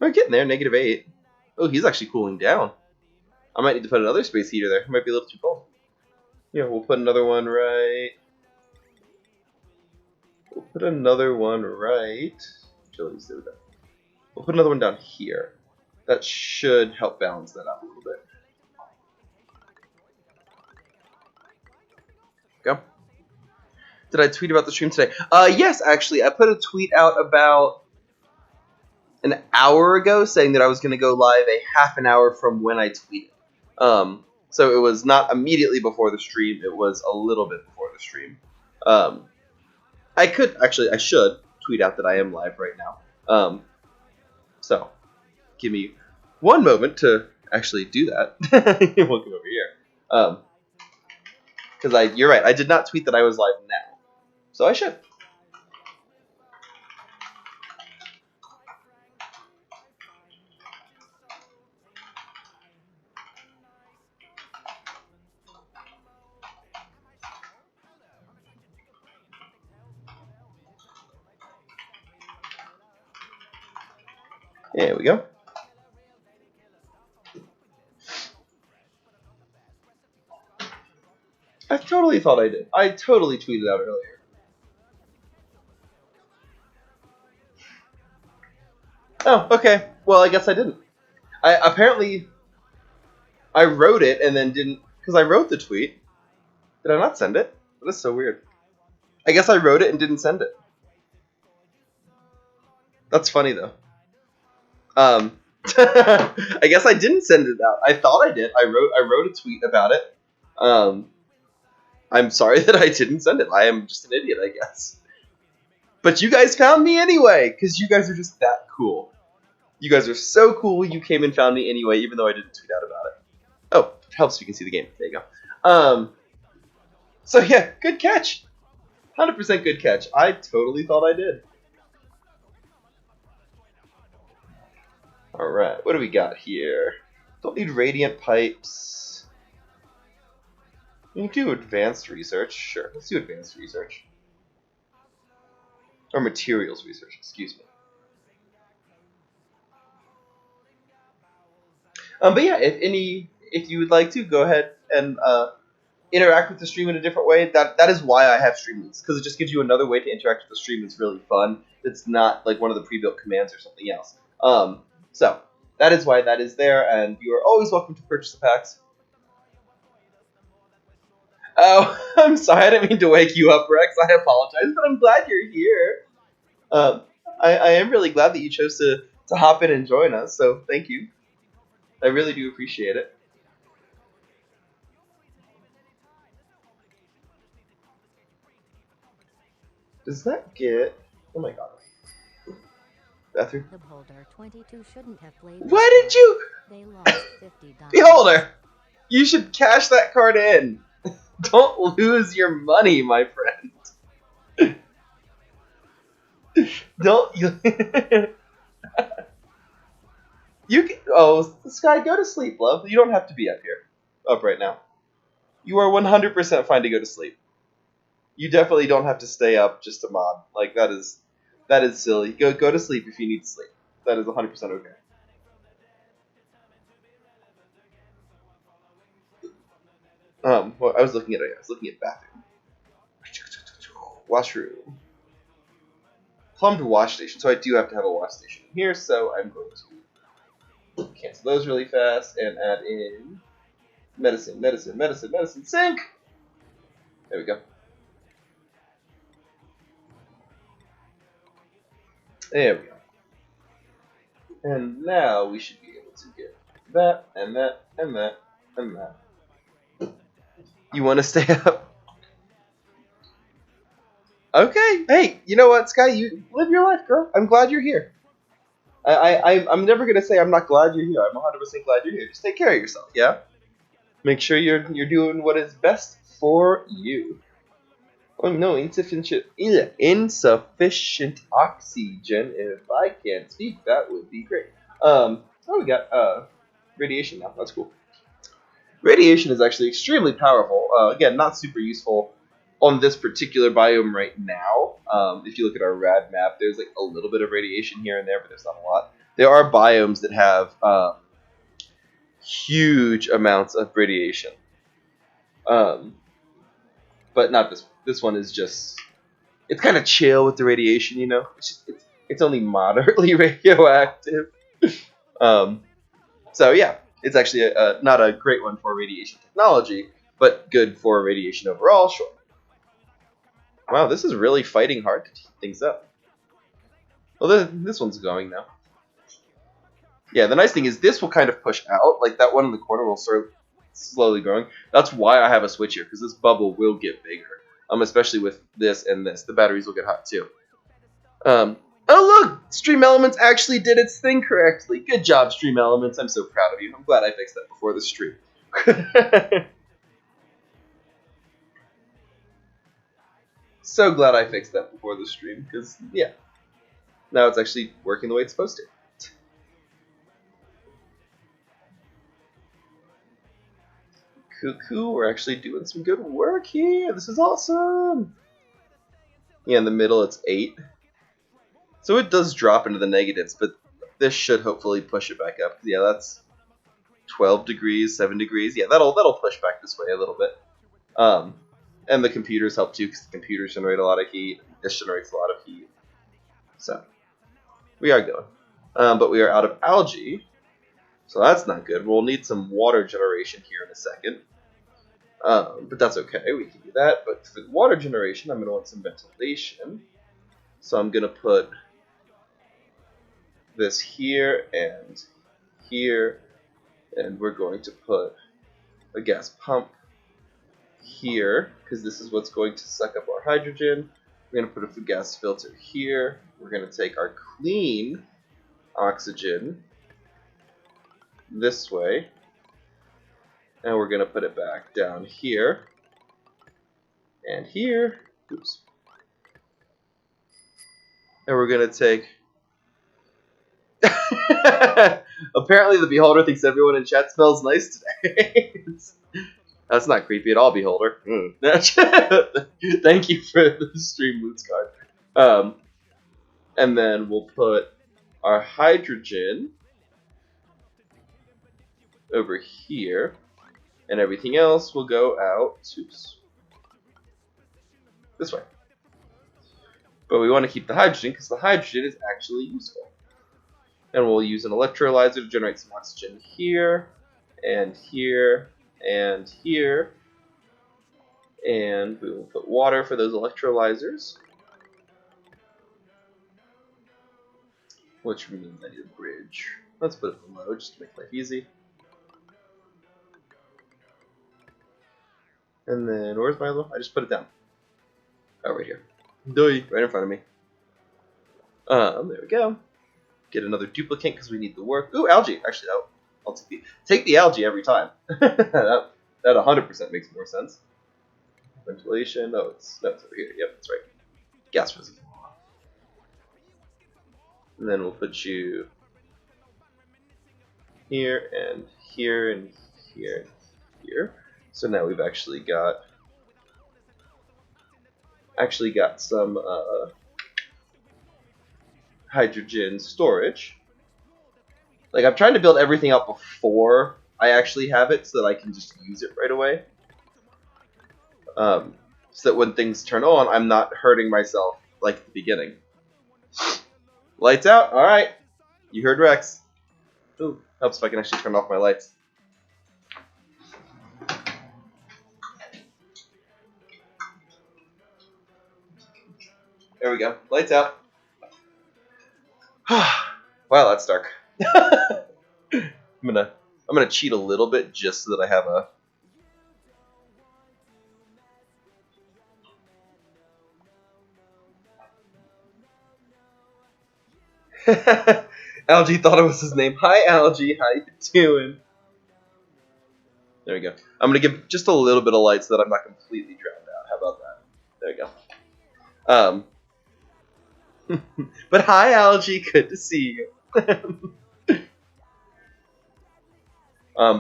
We're getting there. -8. Oh, he's actually cooling down. I might need to put another space heater there. It might be a little too cold. Yeah, we'll put another one right. We'll put another one right. Chilies, there we go. We'll put another one down here. That should help balance that out a little bit. Go. Did I tweet about the stream today? Yes, actually. I put a tweet out about an hour ago saying that I was going to go live a half an hour from when I tweeted. So it was not immediately before the stream. It was a little bit before the stream. I should tweet out that I am live right now. So give me one moment to actually do that. We'll come over here. Because you're right. I did not tweet that I was live now. So I should. There we go. I totally thought I did. I totally tweeted out earlier. Oh, okay. Well, I guess I didn't. Apparently I wrote it and then didn't, because I wrote the tweet. Did I not send it? That's so weird. I guess I wrote it and didn't send it. That's funny though. I guess I didn't send it out. I thought I did. I wrote a tweet about it. I'm sorry that I didn't send it. I am just an idiot, I guess. But you guys found me anyway, because you guys are just that cool. You guys are so cool, you came and found me anyway, even though I didn't tweet out about it. Oh, it helps if you can see the game. There you go. So yeah, good catch. 100% good catch. I totally thought I did. Alright, what do we got here? Don't need radiant pipes. You can do advanced research. Sure, let's do advanced research. Or materials research, excuse me. But yeah, if you would like to, go ahead and interact with the stream in a different way. That is why I have Streamloots, because it just gives you another way to interact with the stream that's really fun. It's not like one of the pre-built commands or something else. So that is why that is there, and you are always welcome to purchase the packs. Oh, I'm sorry, I didn't mean to wake you up, Rex. I apologize, but I'm glad you're here. I am really glad that you chose to hop in and join us, so thank you. I really do appreciate it. Does that get... Oh my god. Bathroom. The Beholder 22 shouldn't have played. Why did you... They lost $50. Beholder! You should cash that card in. Don't lose your money, my friend. Don't you... Oh, Sky, go to sleep, love. You don't have to be up right now. You are 100% fine to go to sleep. You definitely don't have to stay up just to mod. Like, that is silly. Go to sleep if you need to sleep. That is 100% okay. Well, I was looking at bathroom. Washroom. Plumbed wash station. So I do have to have a wash station here, so I'm going to cancel those really fast and add in medicine, sink! There we go. There we go. And now we should be able to get that, and that, and that, and that. You want to stay up? Okay. Hey, you know what, Sky? You live your life, girl. I'm glad you're here. I'm never going to say I'm not glad you're here. I'm 100% glad you're here. Just take care of yourself, yeah? Make sure you're doing what is best for you. Oh no, insufficient oxygen. If I can't speak, that would be great. Oh, we got radiation now. That's cool. Radiation is actually extremely powerful. Again, not super useful on this particular biome right now. If you look at our rad map, there's like a little bit of radiation here and there, but there's not a lot. There are biomes that have huge amounts of radiation. But not this. This one is just, it's kind of chill with the radiation, you know. It's only moderately radioactive. So yeah, it's actually not a great one for radiation technology, but good for radiation overall. Sure. Wow, this is really fighting hard to keep things up. Well, this one's going now. Yeah, the nice thing is this will kind of push out. Like that one in the corner will start slowly growing. That's why I have a switch here, because this bubble will get bigger. Especially with this and this. The batteries will get hot too. Oh look! Stream Elements actually did its thing correctly. Good job, Stream Elements. I'm so proud of you. I'm glad I fixed that before the stream. So glad I fixed that before the stream, because, yeah. Now it's actually working the way it's supposed to. Cuckoo, we're actually doing some good work here. This is awesome. Yeah, in the middle it's 8. So it does drop into the negatives, but this should hopefully push it back up. Yeah, that's 12 degrees, 7 degrees. Yeah, that'll push back this way a little bit. And the computers help too, because the computers generate a lot of heat. This generates a lot of heat. So we are going. But we are out of algae. So that's not good. We'll need some water generation here in a second. But that's okay. We can do that. But for the water generation, I'm going to want some ventilation. So I'm going to put this here and here. And we're going to put a gas pump here, because this is what's going to suck up our hydrogen. We're going to put a gas filter here. We're going to take our clean oxygen this way, and we're going to put it back down here and here. Oops. And we're going to take apparently the Beholder thinks everyone in chat smells nice today. That's not creepy at all, Beholder. Thank you for the stream moods card. And then we'll put our hydrogen over here, and everything else will go out this way. But we want to keep the hydrogen because the hydrogen is actually useful. And we'll use an electrolyzer to generate some oxygen here, and here, and here. And we will put water for those electrolyzers, which means I need a bridge. Let's put it below just to make life easy. And then, where's my little? I just put it down. Oh, right here. Right in front of me. There we go. Get another duplicate because we need the work. Ooh, algae. Actually, I'll take the algae every time. that 100% makes more sense. Ventilation. Oh, it's over here. Yep, that's right. Gas reservoir. And then we'll put you here and here and here and here. So now we've actually got some hydrogen storage. Like, I'm trying to build everything out before I actually have it so that I can just use it right away. So that when things turn on, I'm not hurting myself like at the beginning. Lights out? Alright. You heard Rex. Ooh, helps if I can actually turn off my lights. There we go. Lights out. Wow, that's dark. I'm gonna cheat a little bit just so that I have a Algie thought it was his name. Hi, Algie. How you doing? There we go. I'm going to give just a little bit of light so that I'm not completely drowned out. How about that? There we go. Um, but hi, Algae. Good to see you. But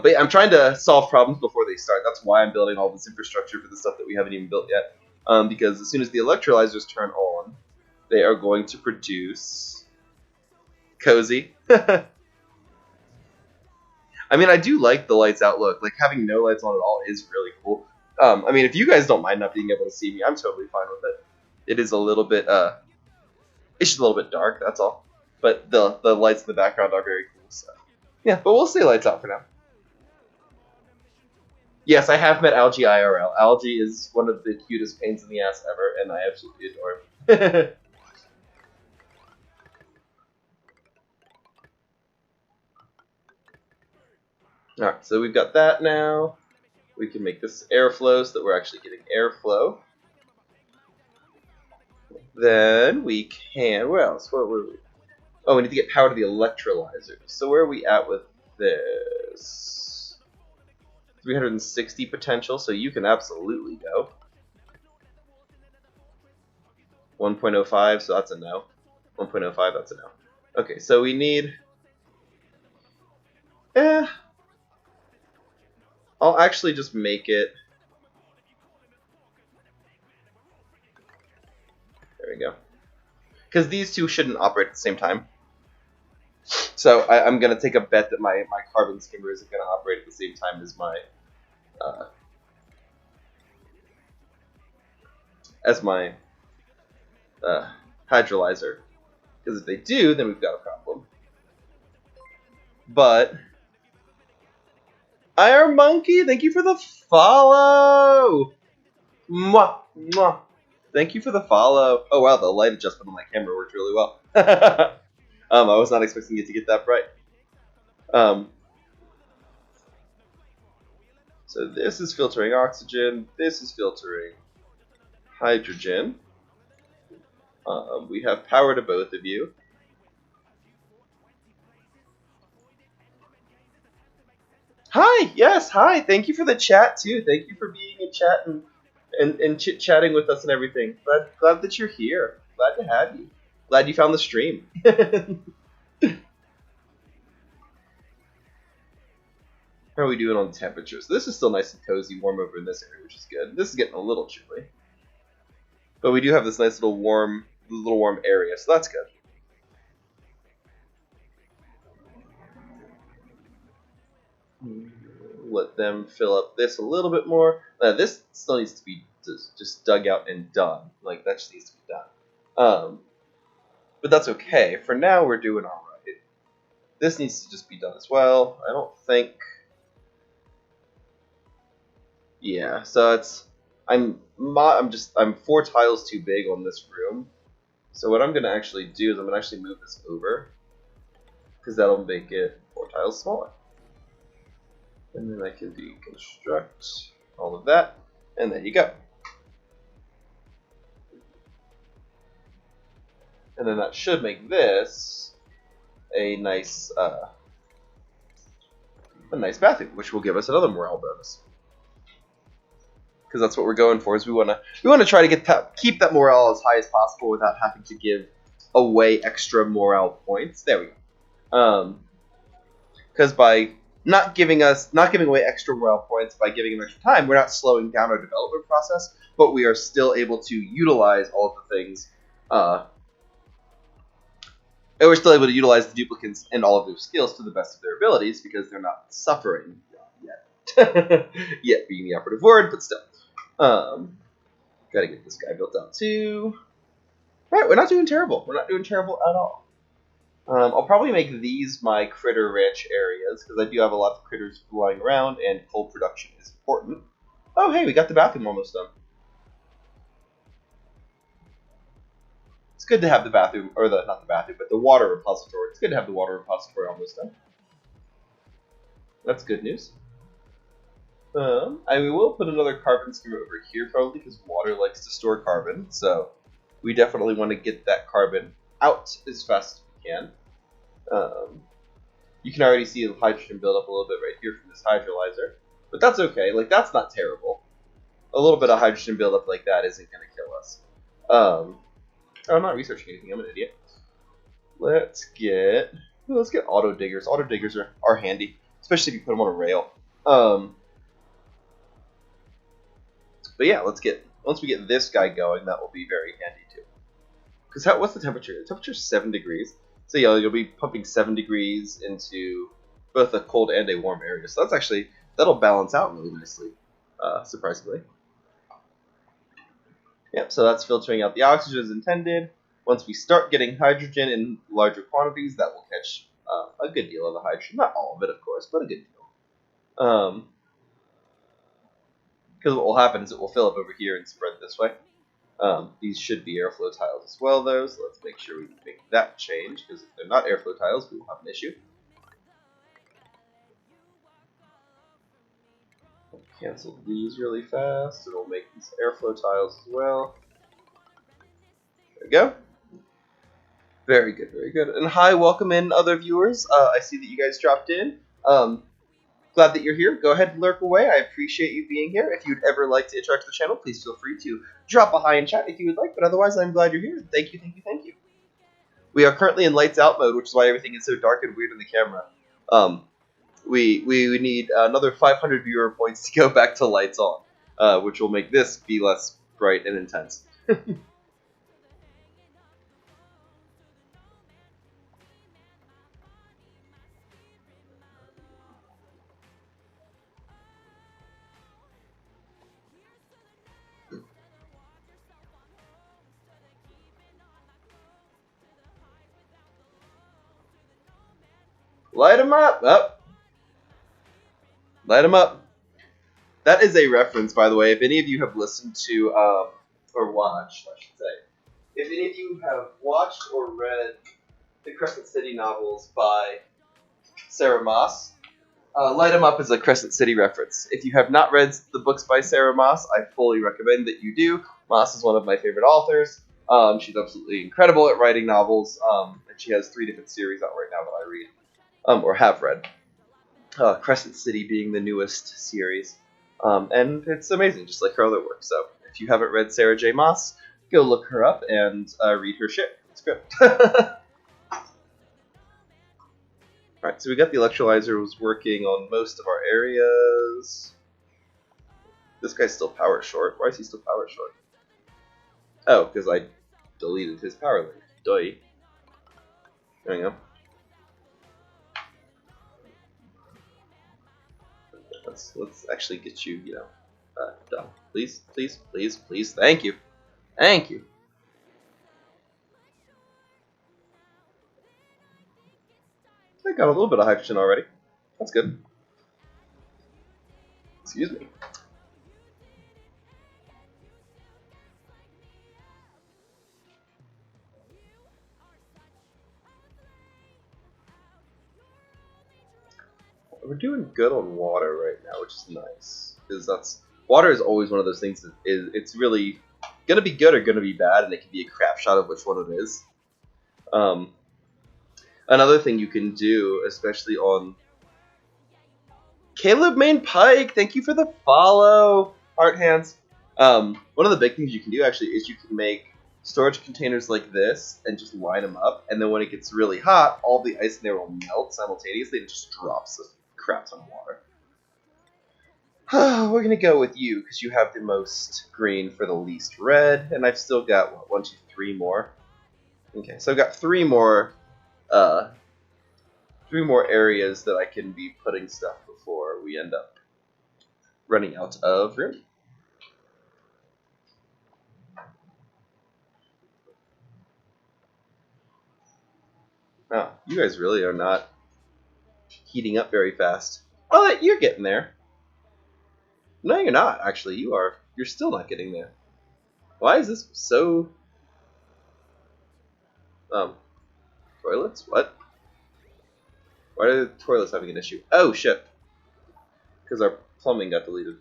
yeah, I'm trying to solve problems before they start. That's why I'm building all this infrastructure for the stuff that we haven't even built yet. Because as soon as the electrolyzers turn on, they are going to produce cozy. I mean, I do like the lights out look. Like, having no lights on at all is really cool. I mean, if you guys don't mind not being able to see me, I'm totally fine with it. It is a little bit, it's just a little bit dark, that's all. But the lights in the background are very cool, so. Yeah, but we'll stay lights out for now. Yes, I have met Algae IRL. Algae is one of the cutest pains in the ass ever, and I absolutely adore him. Alright, so we've got that now. We can make this airflow so that we're actually getting airflow. Then we can, where else? What were we? Oh, we need to get power to the electrolyzers. So where are we at with this? 360 potential, so you can absolutely go. 1.05, so that's a no. 1.05, that's a no. Okay, so we need... I'll actually just make it... There we go. Because these two shouldn't operate at the same time. So I'm going to take a bet that my carbon skimmer isn't going to operate at the same time as my hydrolyzer. Because if they do, then we've got a problem. But Iron Monkey, thank you for the follow. Mwah, mwah. Thank you for the follow. Oh wow, the light adjustment on my camera worked really well. I was not expecting it to get that bright. So this is filtering oxygen. This is filtering hydrogen. We have power to both of you. Hi, yes, hi. Thank you for the chat too. Thank you for being in chat and chit-chatting with us and everything. Glad that you're here. Glad to have you. Glad you found the stream. How are we doing on temperatures? This is still nice and cozy, warm over in this area, which is good. This is getting a little chilly. But we do have this nice little warm area, so that's good. Let them fill up this a little bit more. This still needs to be just dug out and done. Like, that just needs to be done. But that's okay. For now, we're doing alright. This needs to just be done as well. I don't think... Yeah, so it's... I'm 4 tiles too big on this room. So what I'm going to actually do is I'm going to actually move this over. Because that'll make it 4 tiles smaller. And then I can deconstruct all of that, and there you go. And then that should make this a nice bathroom, which will give us another morale bonus. Because that's what we're going for. Is we want to try to keep that morale as high as possible without having to give away extra morale points. There we go. Because by not giving away extra morale points by giving them extra time, we're not slowing down our development process, but we are still able to utilize all of the things. And we're still able to utilize the duplicants and all of their skills to the best of their abilities because they're not suffering yet. Yet being the operative word, but still. Gotta get this guy built out too. Right, we're not doing terrible. We're not doing terrible at all. I'll probably make these my critter ranch areas, because I do have a lot of critters flying around, and coal production is important. Oh, hey, we got the bathroom almost done. It's good to have the bathroom, or not the bathroom, but the water repository. It's good to have the water repository almost done. That's good news. I will put another carbon skimmer over here, probably, because water likes to store carbon, so we definitely want to get that carbon out as fast as we can. You can already see the hydrogen build up a little bit right here from this hydrolyzer, but that's okay. Like, that's not terrible. A little bit of hydrogen buildup like that isn't going to kill us. Oh, I'm not researching anything. I'm an idiot. Let's get auto diggers. Auto diggers are handy, especially if you put them on a rail. But yeah, once we get this guy going, that will be very handy too. Because what's the temperature? The temperature's 7 degrees. So yeah, you'll be pumping 7 degrees into both a cold and a warm area. So that'll balance out really nicely, surprisingly. Yep, so that's filtering out the oxygen as intended. Once we start getting hydrogen in larger quantities, that will catch a good deal of the hydrogen. Not all of it, of course, but a good deal. Because what will happen is it will fill up over here and spread this way. These should be airflow tiles as well, though, so let's make sure we make that change, because if they're not airflow tiles, we will have an issue. Cancel these really fast. It'll make these airflow tiles as well. There we go. Very good, very good. And hi, welcome in other viewers. I see that you guys dropped in. Glad that you're here. Go ahead and lurk away. I appreciate you being here. If you'd ever like to interact with the channel, please feel free to drop a hi in chat if you would like. But otherwise, I'm glad you're here. Thank you, thank you, thank you. We are currently in lights out mode, which is why everything is so dark and weird in the camera. We need another 500 viewer points to go back to lights on, which will make this be less bright and intense. Light 'em up! Up. Light 'em up. That is a reference, by the way, if any of you have listened to, or watched, I should say. If any of you have watched or read the Crescent City novels by Sarah Moss, Light 'em Up is a Crescent City reference. If you have not read the books by Sarah Moss, I fully recommend that you do. Moss is one of my favorite authors. She's absolutely incredible at writing novels, and she has 3 different series out right now that I read, or have read. Crescent City being the newest series. And it's amazing, just like her other work. So if you haven't read Sarah J. Moss, go look her up and read her shit. It's good. Alright, so we got the electrolyzers working on most of our areas. This guy's still power short. Why is he still power short? Oh, because I deleted his power link. Duh. There we go. Let's actually get you, done. Please, please, please, please. Thank you. Thank you. I got a little bit of hydrogen already. That's good. Excuse me. We're doing good on water right now, which is nice, because water is always one of those things that it's really gonna be good or gonna be bad, and it can be a crap shot of which one it is. Another thing you can do, especially on Caleb Main Pike, thank you for the follow, heart hands. One of the big things you can do actually is you can make storage containers like this and just line them up, and then when it gets really hot, all the ice in there will melt simultaneously and it just drops a crap ton of water. We're gonna go with you because you have the most green for the least red, and I've still got what, 1, 2, 3 more. Okay, so I've got 3 more areas that I can be putting stuff before we end up running out of room. Wow, you guys really are not heating up very fast. Oh, you're getting there. No, you're not, actually. You are. You're still not getting there. Why is this so... toilets? What? Why are the toilets having an issue? Oh, shit. Because our plumbing got deleted.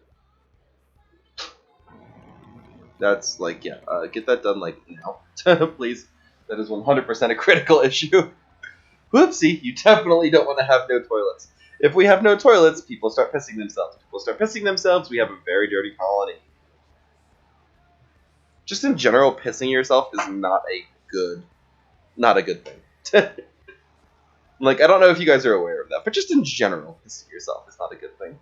That's like, yeah, get that done, like, now. Please. That is 100% a critical issue. Whoopsie, you definitely don't want to have no toilets. If we have no toilets, people start pissing themselves. People start pissing themselves, we have a very dirty colony. just in general, pissing yourself is not a good thing. Like, I don't know if you guys are aware of that, but just in general, pissing yourself is not a good thing.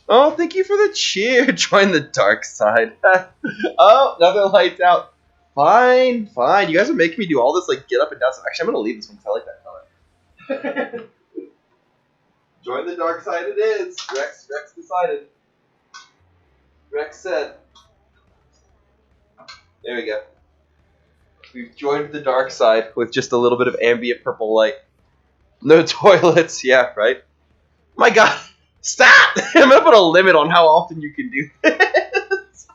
Oh, thank you for the cheer. Join the dark side. Oh, another lights out. Fine, fine. You guys are making me do all this, like, get up and down. So actually, I'm going to leave this one because I like that color. Join the dark side it is. Rex decided. Rex said. There we go. We've joined the dark side with just a little bit of ambient purple light. No toilets. Yeah, right? My god. Stop! I'm going to put a limit on how often you can do this.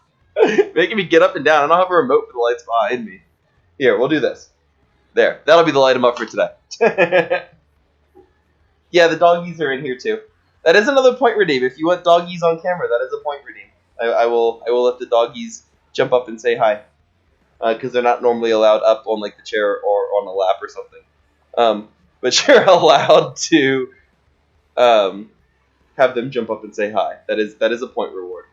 Making me get up and down. I don't have a remote for the lights behind me. Here, we'll do this. There. That'll be the light 'em up for today. Yeah, the doggies are in here too. That is another point redeem. If you want doggies on camera, that is a point redeem. I will let the doggies jump up and say hi. Because they're not normally allowed up on like the chair or on a lap or something. But you're allowed to have them jump up and say hi. That is a point reward.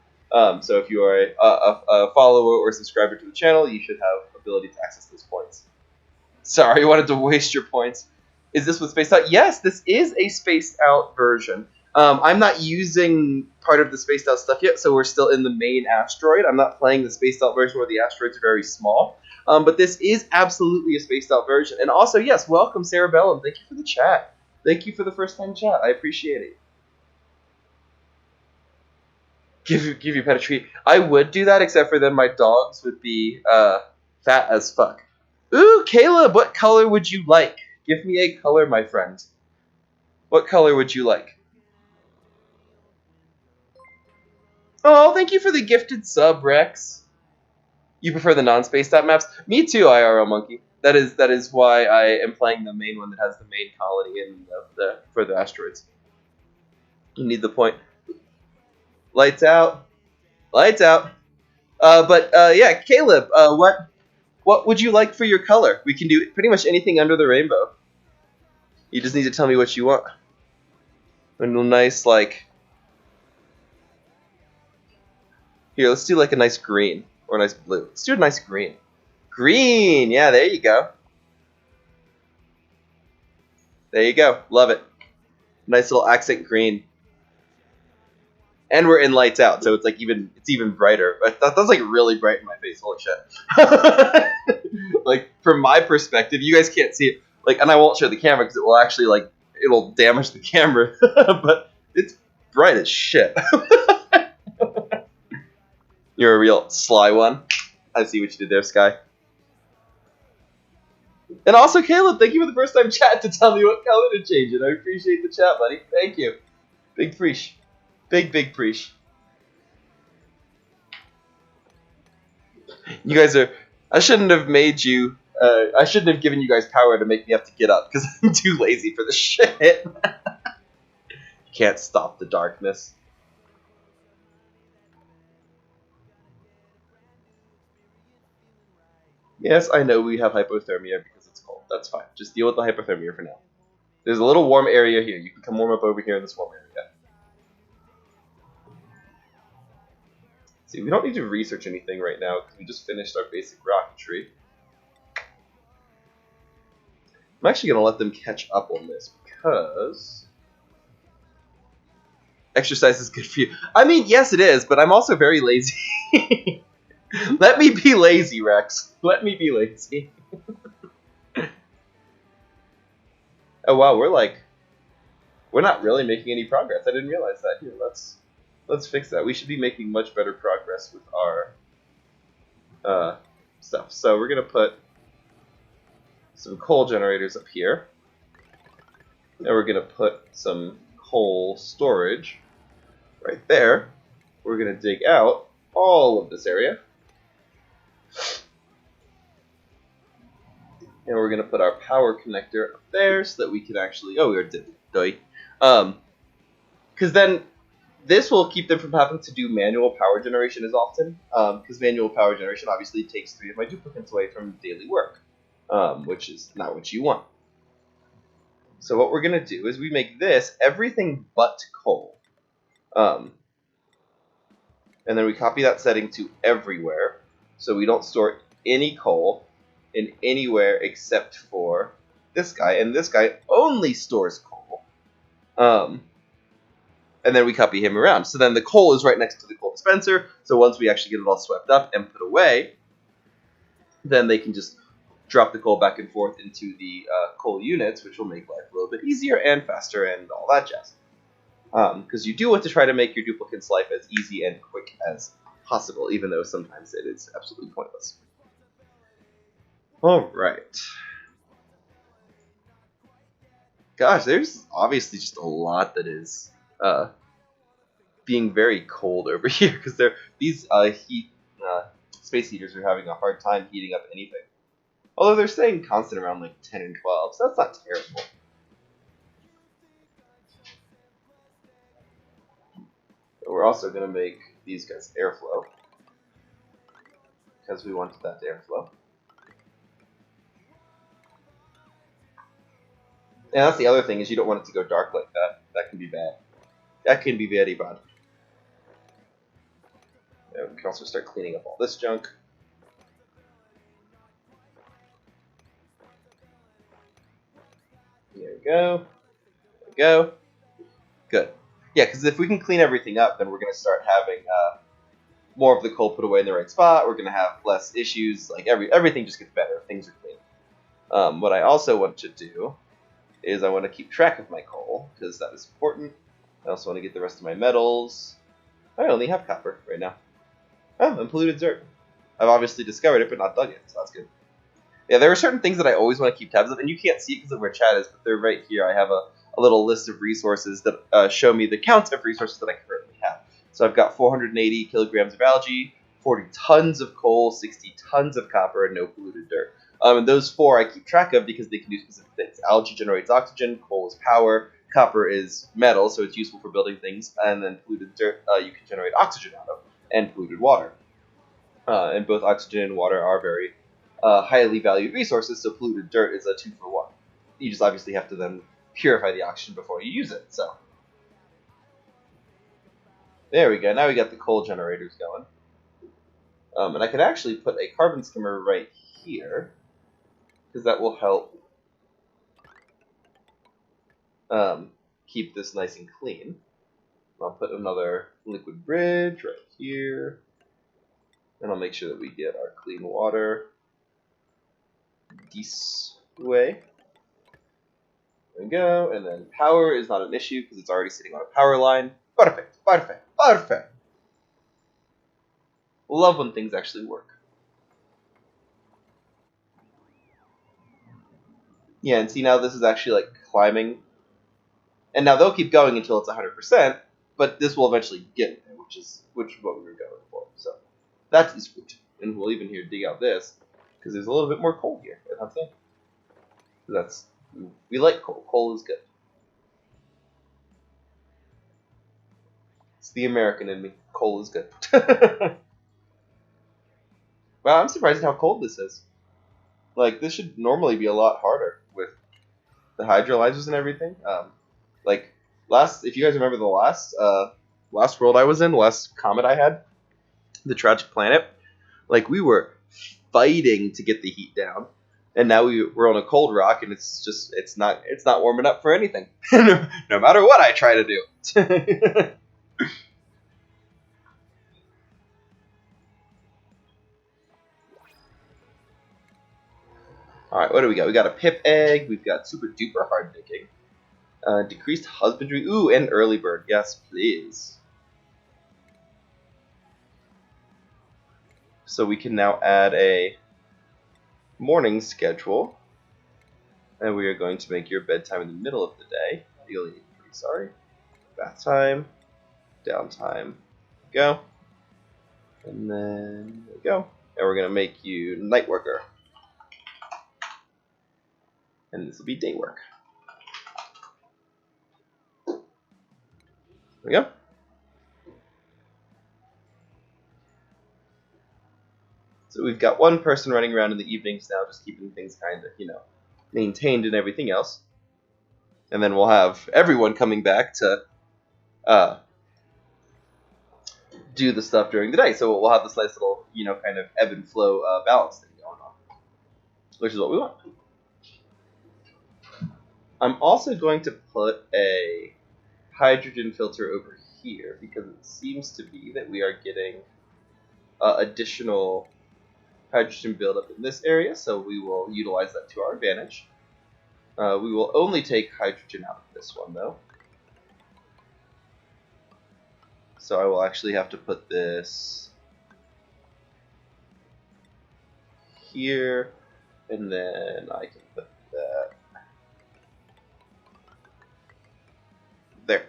So if you are a follower or subscriber to the channel, you should have ability to access those points. Sorry, you wanted to waste your points. Is this with Spaced Out? Yes, this is a Spaced Out version. I'm not using part of the Spaced Out stuff yet, so we're still in the main asteroid. I'm not playing the Spaced Out version where the asteroids are very small. But this is absolutely a Spaced Out version. And also, yes, welcome, Sarah Bellum. Thank you for the chat. Thank you for the first-time chat. I appreciate it. Give your pet a treat. I would do that, except for then my dogs would be fat as fuck. Ooh, Caleb, what color would you like? Give me a color, my friend. What color would you like? Oh, thank you for the gifted sub, Rex. You prefer the non-spaced out maps? Me too, IRL Monkey. That is why I am playing the main one that has the main colony in for the asteroids. You need the point. Lights out. Lights out. Yeah, Caleb, what would you like for your color? We can do pretty much anything under the rainbow. You just need to tell me what you want. A nice, like... Here, let's do like a nice green. Or a nice blue. Let's do a nice green. Green! Yeah, there you go. There you go. Love it. Nice little accent green. And we're in lights out, so it's like even brighter. But that's like really bright in my face. Holy shit. Like, from my perspective, you guys can't see it. Like, and I won't show the camera because it will actually, like, it'll damage the camera. But it's bright as shit. You're a real sly one. I see what you did there, Sky. And also, Caleb, thank you for the first time chat to tell me what color to change it. I appreciate the chat, buddy. Thank you. Big preach. Big preach. You guys are... I shouldn't have made you... I shouldn't have given you guys power to make me have to get up, because I'm too lazy for this shit. You can't stop the darkness. Yes, I know we have hypothermia because it's cold. That's fine. Just deal with the hypothermia for now. There's a little warm area here. You can come warm up over here in this warm area. See, we don't need to research anything right now because we just finished our basic rocketry. I'm actually going to let them catch up on this because exercise is good for you. I mean, yes it is, but I'm also very lazy. Let me be lazy, Rex. Let me be lazy. Oh wow, we're not really making any progress. I didn't realize that. Here, let's fix that. We should be making much better progress with our stuff. So we're gonna put some coal generators up here, and we're gonna put some coal storage right there. We're gonna dig out all of this area. And we're going to put our power connector up there so that we can actually... Oh, we already did it. Because then this will keep them from having to do manual power generation as often. Because manual power generation obviously takes 3 of my duplicates away from daily work. Which is not what you want. So what we're going to do is we make this everything but coal. And then we copy that setting to everywhere, so we don't store any coal in anywhere except for this guy, and this guy only stores coal. And then we copy him around. So then the coal is right next to the coal dispenser, so once we actually get it all swept up and put away, then they can just drop the coal back and forth into the coal units, which will make life a little bit easier and faster and all that jazz. Because you do want to try to make your duplicant's life as easy and quick as possible, even though sometimes it is absolutely pointless. Alright. Gosh, there's obviously just a lot that is being very cold over here, because these space heaters are having a hard time heating up anything. Although they're staying constant around like 10 and 12, so that's not terrible. But we're also going to make these guys airflow, because we wanted that to airflow. And that's the other thing, is you don't want it to go dark like that. That can be bad. That can be very bad. And we can also start cleaning up all this junk. There we go. There we go. Good. Yeah, because if we can clean everything up, then we're going to start having more of the coal put away in the right spot. We're going to have less issues. Like everything just gets better. Things are clean. What I also want to do is I want to keep track of my coal, because that is important. I also want to get the rest of my metals. I only have copper right now. Oh, and polluted dirt. I've obviously discovered it, but not dug it, so that's good. Yeah, there are certain things that I always want to keep tabs of, and you can't see it because of where chat is, but they're right here. I have a little list of resources that show me the counts of resources that I currently have. So I've got 480 kilograms of algae, 40 tons of coal, 60 tons of copper, and no polluted dirt. And those four I keep track of because they can do specific things. Algae generates oxygen, coal is power, copper is metal, so it's useful for building things, and then polluted dirt you can generate oxygen out of, and polluted water. And both oxygen and water are very highly valued resources, so polluted dirt is a 2-for-1. You just obviously have to then purify the oxygen before you use it, so. There we go, now we got the coal generators going. And I could actually put a carbon skimmer right here, because that will help keep this nice and clean. I'll put another liquid bridge right here, and I'll make sure that we get our clean water this way. There we go, and then power is not an issue because it's already sitting on a power line. Perfect, perfect, perfect. Love when things actually work. Yeah, and see now this is actually like climbing. And now they'll keep going until it's 100%, but this will eventually get there, which is what we were going for. So that is good. And we'll even here dig out this, because there's a little bit more coal here. We like coal. Coal is good. It's the American in me. Coal is good. Wow, I'm surprised at how cold this is. Like, this should normally be a lot harder with the hydrolyzers and everything. Like, if you guys remember the last world I was in, the last comet I had, the Tragic Planet, like, we were fighting to get the heat down. And now we're on a cold rock, and it's not warming up for anything, no matter what I try to do. All right, what do we got? We got a pip egg. We've got super duper hard digging, decreased husbandry. Ooh, and early bird. Yes, please. So we can now add a morning schedule, and we are going to make your bedtime in the middle of the day. Sorry. Bath time, downtime, go, and then there we go. And we're gonna make you night worker, and this will be day work. There we go. So we've got one person running around in the evenings now, just keeping things kind of, maintained and everything else. And then we'll have everyone coming back to do the stuff during the day. So we'll have this nice little, kind of ebb and flow balance thing going on, which is what we want. I'm also going to put a hydrogen filter over here because it seems to be that we are getting additional hydrogen buildup in this area, so we will utilize that to our advantage. We will only take hydrogen out of this one, though. So I will actually have to put this here, and then I can put that there.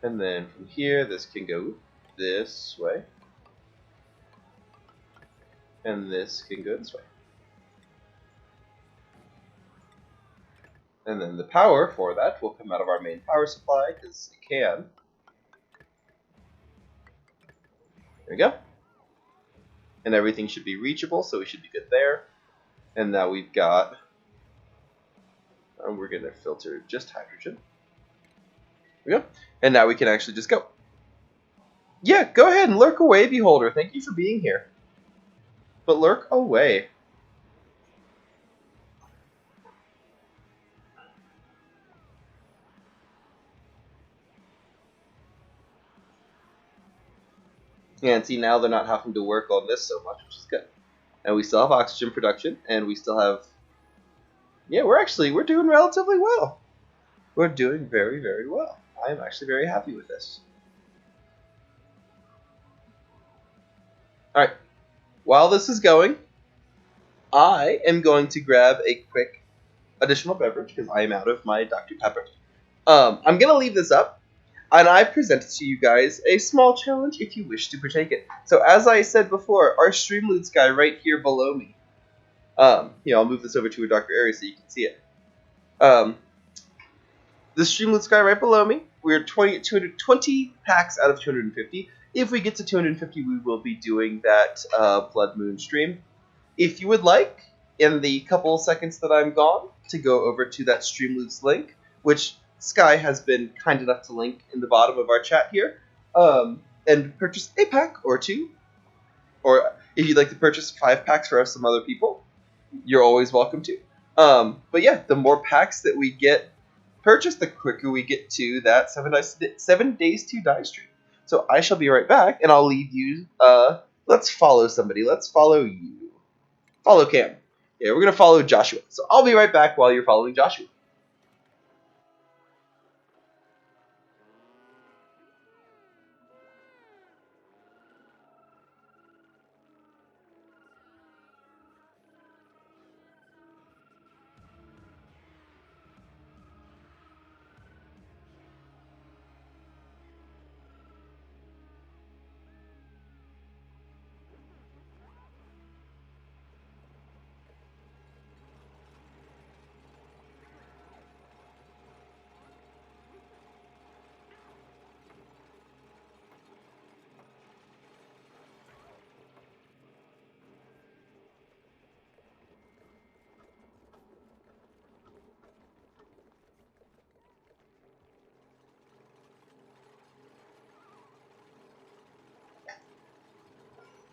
And then from here, this can go this way. And this can go this way. And then the power for that will come out of our main power supply, because it can. There we go. And everything should be reachable, so we should be good there. And now we've got, we're going to filter just hydrogen. There we go. And now we can actually just go. Yeah, go ahead and lurk away, Beholder. Thank you for being here. But lurk away. Yeah, and see, now they're not having to work on this so much, which is good. And we still have oxygen production, and we still have... Yeah, we're doing relatively well. We're doing very, very well. I am actually very happy with this. Alright, while this is going, I am going to grab a quick additional beverage, because I am out of my Dr. Pepper. I'm going to leave this up. And I present to you guys a small challenge if you wish to partake it. So as I said before, our Streamloots guy right here below me. I'll move this over to a darker area so you can see it. The Streamloots guy right below me. We're 220 packs out of 250. If we get to 250, we will be doing that Blood Moon stream. If you would like, in the couple seconds that I'm gone, to go over to that Streamloots link, which Sky has been kind enough to link in the bottom of our chat here, and purchase a pack or two. Or if you'd like to purchase 5 packs for some other people, you're always welcome to. But yeah, the more packs that we get purchased, the quicker we get to that 7 days to die stream. So I shall be right back, and I'll leave you. Let's follow somebody. Let's follow you. Follow Cam. Yeah, we're going to follow Joshua. So I'll be right back while you're following Joshua.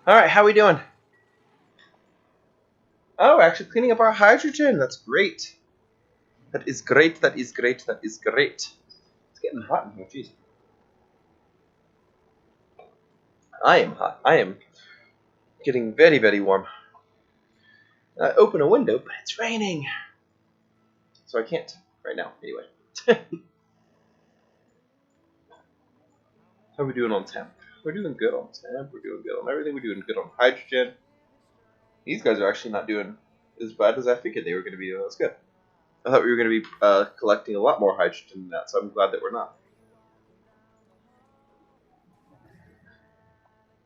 Alright, how we doing? Oh, we're actually cleaning up our hydrogen. That's great. That is great, that is great, that is great. It's getting hot in here, jeez. I am hot. I am getting very, very warm. I open a window, but it's raining. So I can't right now, anyway. How are we doing on temp? We're doing good on temp. We're doing good on everything. We're doing good on hydrogen. These guys are actually not doing as bad as I figured they were going to be. That's good. I thought we were going to be collecting a lot more hydrogen than that, so I'm glad that we're not.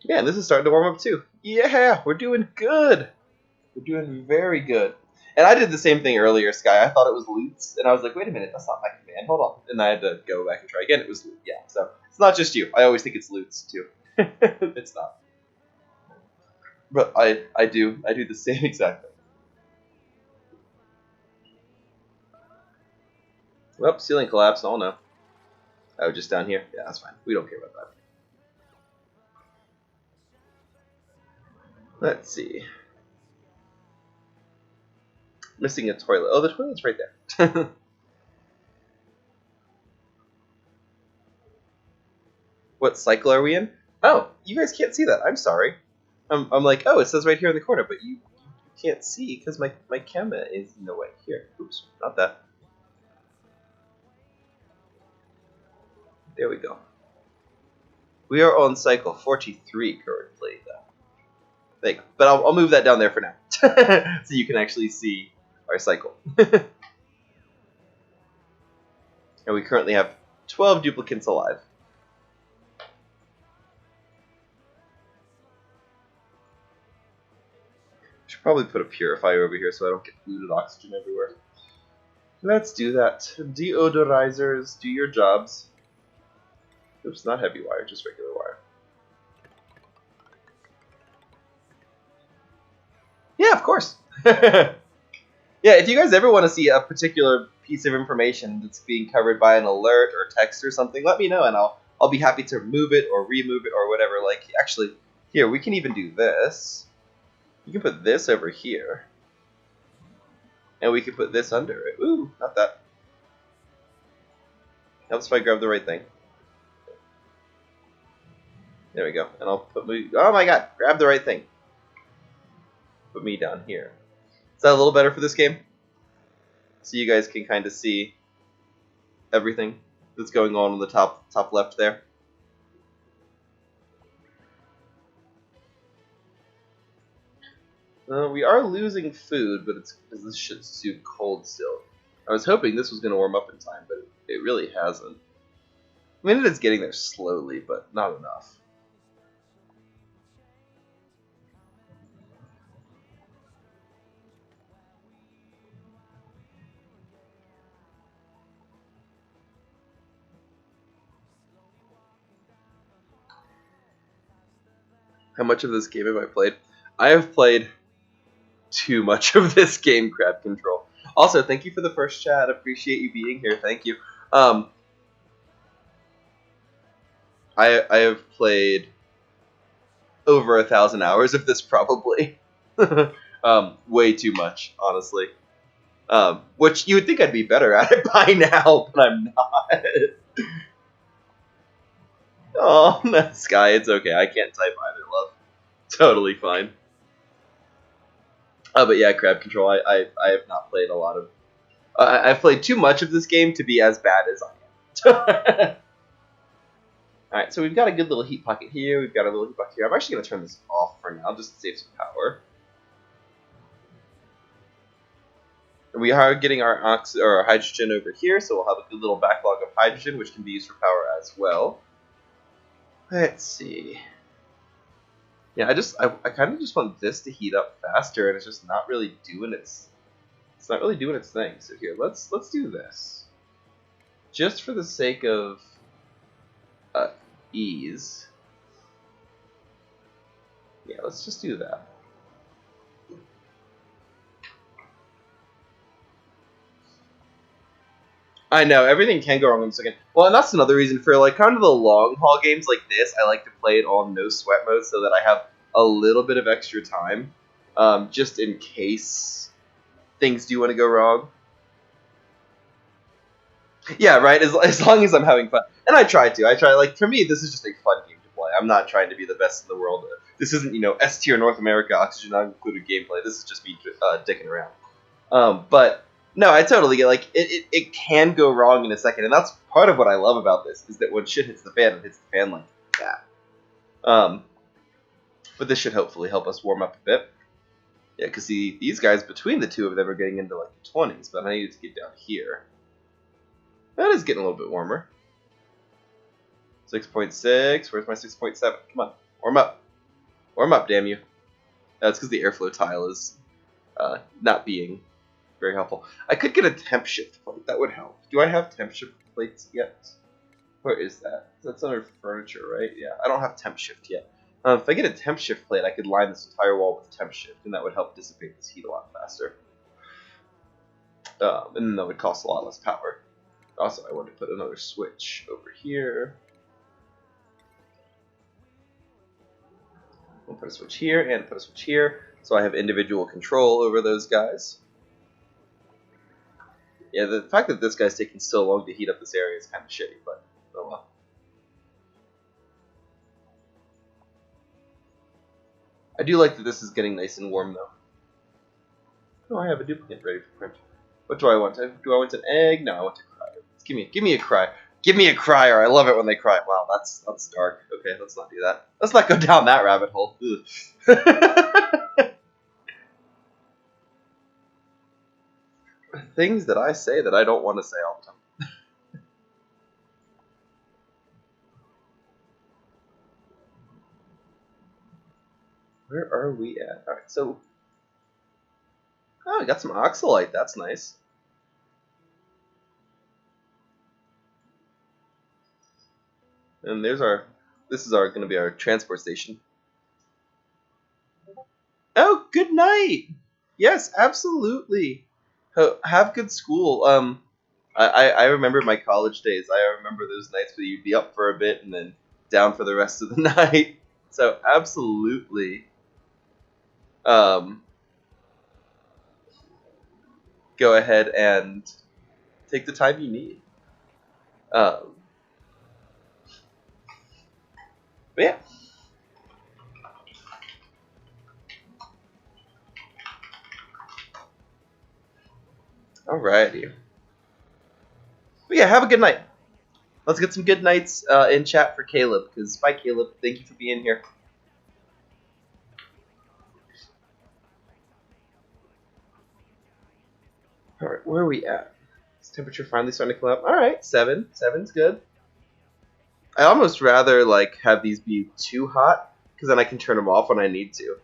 Yeah, this is starting to warm up too. Yeah, we're doing good. We're doing very good. And I did the same thing earlier, Sky. I thought it was Lutz, and I was like, wait a minute, that's not my command. Hold on. And I had to go back and try again. It was Lutz. Yeah, so it's not just you. I always think it's Lutz, too. It's not. But I do the same exact thing. Well, ceiling collapse. Oh, no. Oh, just down here? Yeah, that's fine. We don't care about that. Let's see. Missing a toilet. Oh, the toilet's right there. What cycle are we in? Oh, you guys can't see that. I'm sorry. I'm like, oh, it says right here in the corner, but you can't see because my camera is in the way. Here. Oops, not that. There we go. We are on cycle 43 currently, though. But I'll move that down there for now, so you can actually see our cycle. And we currently have 12 duplicates alive. Should probably put a purifier over here so I don't get polluted oxygen everywhere. Let's do that. Deodorizers, do your jobs. Oops, not heavy wire, just regular wire. Yeah, of course. Yeah, if you guys ever want to see a particular piece of information that's being covered by an alert or text or something, let me know and I'll be happy to move it or remove it or whatever. Like, actually, here, we can even do this. You can put this over here. And we can put this under it. Ooh, not that. Helps if I grab the right thing. There we go. And I'll put me... Oh my god, grab the right thing. Put me down here. Is that a little better for this game? So you guys can kind of see everything that's going on the top left there. We are losing food, but it's because this shit's too cold still. I was hoping this was going to warm up in time, but it really hasn't. I mean, it is getting there slowly, but not enough. How much of this game have I played? I have played too much of this game, Crab Control. Also, thank you for the first chat. Appreciate you being here. Thank you. I have played over 1,000 hours of this probably. Way too much, honestly. Which you would think I'd be better at it by now, but I'm not. Oh, that Sky, it's okay. I can't type either, love. Totally fine. But yeah, Crab Control, I have not played a lot of... I've played too much of this game to be as bad as I am. Alright, so we've got a good little heat pocket here, we've got a little heat pocket here. I'm actually going to turn this off for now, just to save some power. And we are getting our hydrogen over here, so we'll have a good little backlog of hydrogen, which can be used for power as well. Let's see. Yeah, I kind of just want this to heat up faster, and it's just not really doing its thing. So here, let's do this, just for the sake of ease. Yeah, let's just do that. I know, everything can go wrong in a second. Well, and that's another reason for, like, kind of the long haul games like this, I like to play it on no sweat mode so that I have a little bit of extra time, just in case things do want to go wrong. Yeah, right, as long as I'm having fun. And I try, like, for me, this is just a fun game to play. I'm not trying to be the best in the world. This isn't, S tier North America, oxygen not included gameplay. This is just me dicking around. But... no, I totally get, like, it can go wrong in a second, and that's part of what I love about this, is that when shit hits the fan, it hits the fan like that. But this should hopefully help us warm up a bit. Yeah, because these guys, between the two of them, are getting into, like, the 20s, but I need to get down here. That is getting a little bit warmer. 6.6, where's my 6.7? Come on, warm up. Warm up, damn you. That's because the airflow tile is not being... very helpful. I could get a temp shift plate. That would help. Do I have temp shift plates yet? Where is that? That's under furniture, right? Yeah, I don't have temp shift yet. If I get a temp shift plate, I could line this entire wall with temp shift, and that would help dissipate this heat a lot faster. And then that would cost a lot less power. Also, I want to put another switch over here. We'll put a switch here and put a switch here, so I have individual control over those guys. Yeah, the fact that this guy's taking so long to heat up this area is kind of shitty, but oh well. I do like that this is getting nice and warm, though. Oh, I have a duplicate ready for print. What do I want? Do I want an egg? No, I want a crier. Give me a cry. Give me a crier. I love it when they cry. Wow, that's dark. Okay, let's not do that. Let's not go down that rabbit hole. Things that I say that I don't want to say all the time. Where are we at? Alright, so... Oh, we got some oxalite. That's nice. And there's our... This is going to be our transport station. Oh, good night! Yes, absolutely. Have good school. I remember my college days. I remember those nights where you'd be up for a bit and then down for the rest of the night. So absolutely. Go ahead and take the time you need. But yeah. Alrighty. But yeah, have a good night. Let's get some good nights in chat for Caleb, because bye Caleb, thank you for being here. Alright, where are we at? Is temperature finally starting to come up? Alright, 7. 7's good. I almost rather like have these be too hot, because then I can turn them off when I need to.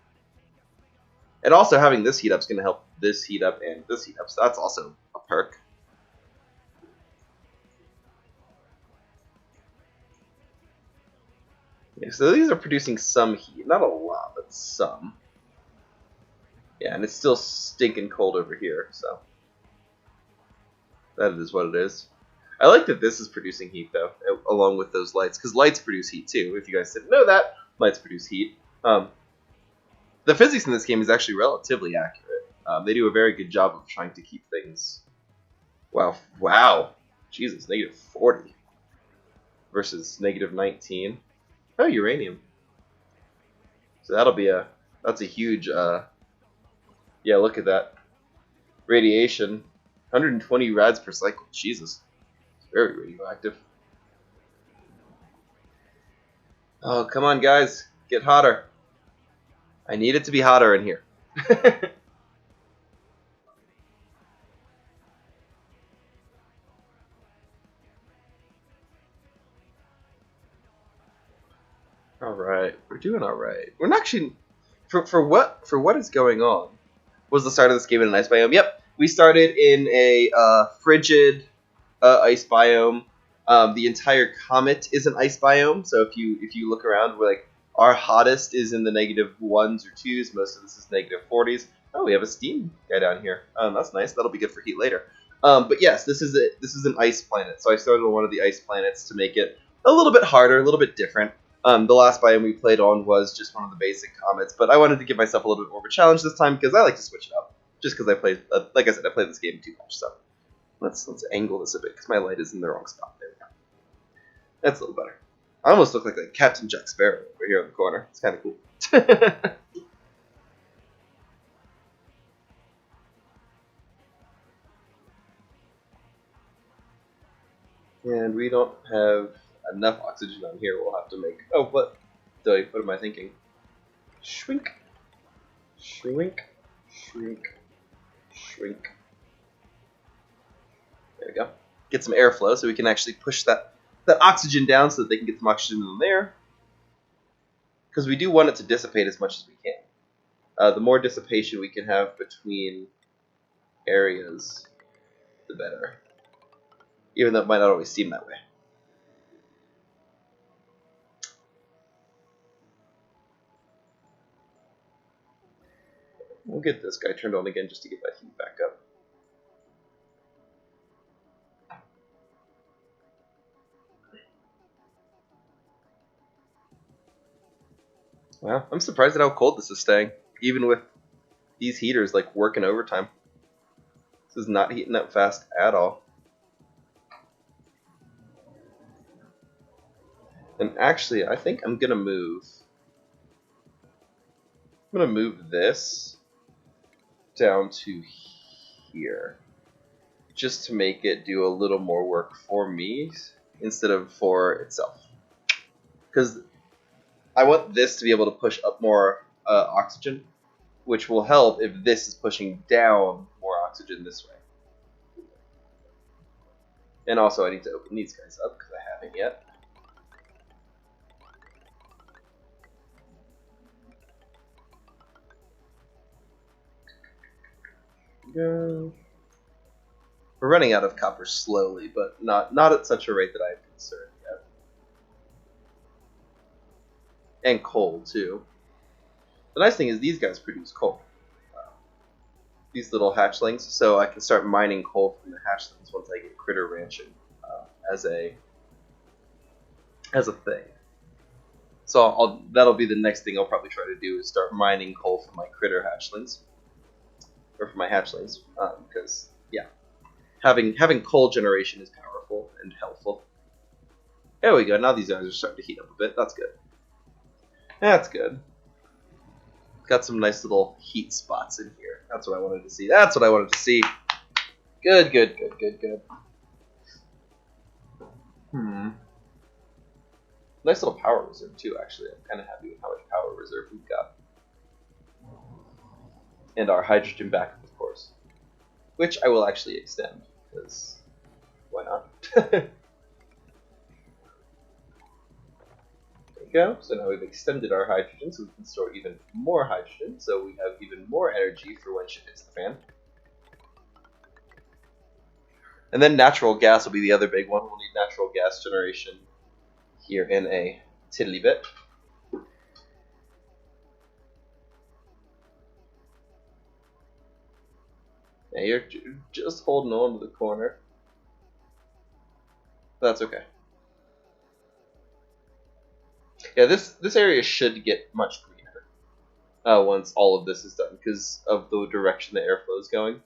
And also having this heat up is going to help this heat up and this heat up, so that's also a perk. Okay, so these are producing some heat. Not a lot, but some. Yeah, and it's still stinking cold over here, so. That is what it is. I like that this is producing heat, though, along with those lights, because lights produce heat, too. If you guys didn't know that, lights produce heat. The physics in this game is actually relatively accurate. They do a very good job of trying to keep things... Wow. Jesus, negative 40 versus negative 19. Oh, uranium. So that's a huge, yeah, look at that. Radiation, 120 rads per cycle. Jesus, it's very radioactive. Oh, come on, guys, get hotter. I need it to be hotter in here. All right, we're doing all right. We're not actually for what is going on. Was the start of this game in an ice biome? Yep, we started in a frigid ice biome. The entire comet is an ice biome. So if you look around, we're like our hottest is in the negative 1s or 2s. Most of this is negative 40s. Oh, we have a steam guy down here. That's nice. That'll be good for heat later. But yes, this is it. This is an ice planet. So I started on one of the ice planets to make it a little bit harder, a little bit different. The last biome we played on was just one of the basic comets, but I wanted to give myself a little bit more of a challenge this time because I like to switch it up. Just because I played, like I said, I played this game too much. So let's angle this a bit because my light is in the wrong spot. There we go. That's a little better. I almost look like Captain Jack Sparrow over here in the corner. It's kind of cool. And we don't have enough oxygen on here. We'll have to make... Oh, what am I thinking? Shrink. Shrink. Shrink. Shrink. There we go. Get some airflow so we can actually push that oxygen down so that they can get some oxygen in there. Because we do want it to dissipate as much as we can. The more dissipation we can have between areas, the better. Even though it might not always seem that way. We'll get this guy turned on again just to get that heat back up. Wow, I'm surprised at how cold this is staying, even with these heaters like working overtime. This is not heating up fast at all. And actually, I think I'm gonna move. I'm gonna move this down to here, just to make it do a little more work for me instead of for itself. Because I want this to be able to push up more oxygen, which will help if this is pushing down more oxygen this way. And also, I need to open these guys up because I haven't yet. Go. We're running out of copper slowly, but not at such a rate that I'm concerned yet. And coal too. The nice thing is these guys produce coal. These little hatchlings, so I can start mining coal from the hatchlings once I get critter ranching as a thing. So that'll be the next thing I'll probably try to do is start mining coal for my critter hatchlings, or for my hatchlings, because yeah, having coal generation is powerful and helpful. There we go. Now these guys are starting to heat up a bit. That's good. That's good. Got some nice little heat spots in here. That's what I wanted to see. That's what I wanted to see. Good, good, good, good, good. Nice little power reserve too, actually. I'm kind of happy with how much power reserve we've got. And our hydrogen backup, of course. Which I will actually extend, because why not? There we go. So now we've extended our hydrogen, so we can store even more hydrogen, so we have even more energy for when shit hits the fan. And then natural gas will be the other big one. We'll need natural gas generation here in a tiddly bit. Yeah, you're just holding on to the corner. That's okay. Yeah, this area should get much greener once all of this is done, because of the direction the airflow is going.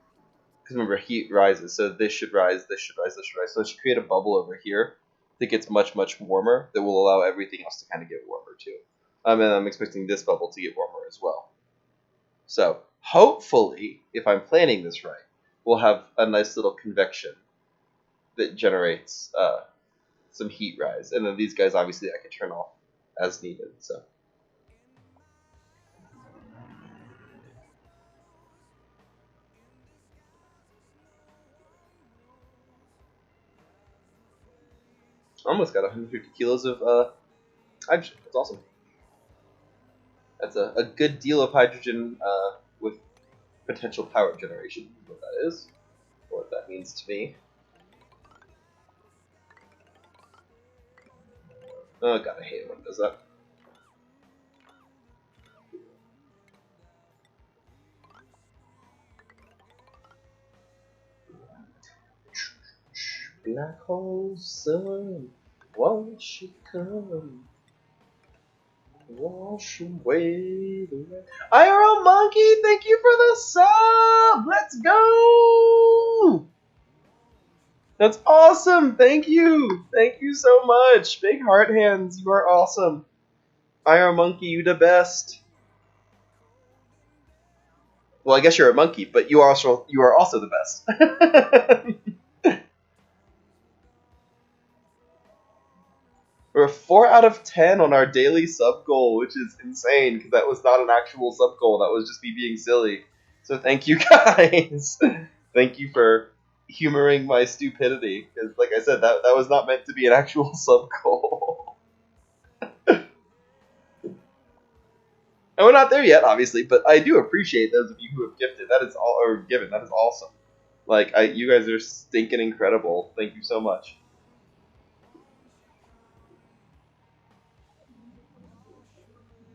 Because remember, heat rises, so this should rise, this should rise, this should rise. So it should create a bubble over here that gets much, much warmer, that will allow everything else to kind of get warmer too. And I'm expecting this bubble to get warmer as well. So hopefully, if I'm planning this right, we'll have a nice little convection that generates some heat rise. And then these guys, obviously, I can turn off as needed. So. Almost got 150 kilos of hydrogen. That's awesome. That's a good deal of hydrogen with potential power generation. What that is, or what that means to me. Oh god, I hate it when it does that. Black hole sun, won't she come? Wash away the rain. IRL Monkey, thank you for the sub! Let's go! That's awesome! Thank you! Thank you so much! Big heart hands, you are awesome. IRL Monkey, you the best. Well, I guess you're a monkey, but you are also the best. We're 4 out of 10 on our daily sub goal, which is insane, because that was not an actual sub goal. That was just me being silly. So thank you guys. Thank you for humoring my stupidity, because like I said, that was not meant to be an actual sub goal. And we're not there yet, obviously, but I do appreciate those of you who have gifted. That is all, or given. That is awesome. Like, you guys are stinking incredible. Thank you so much.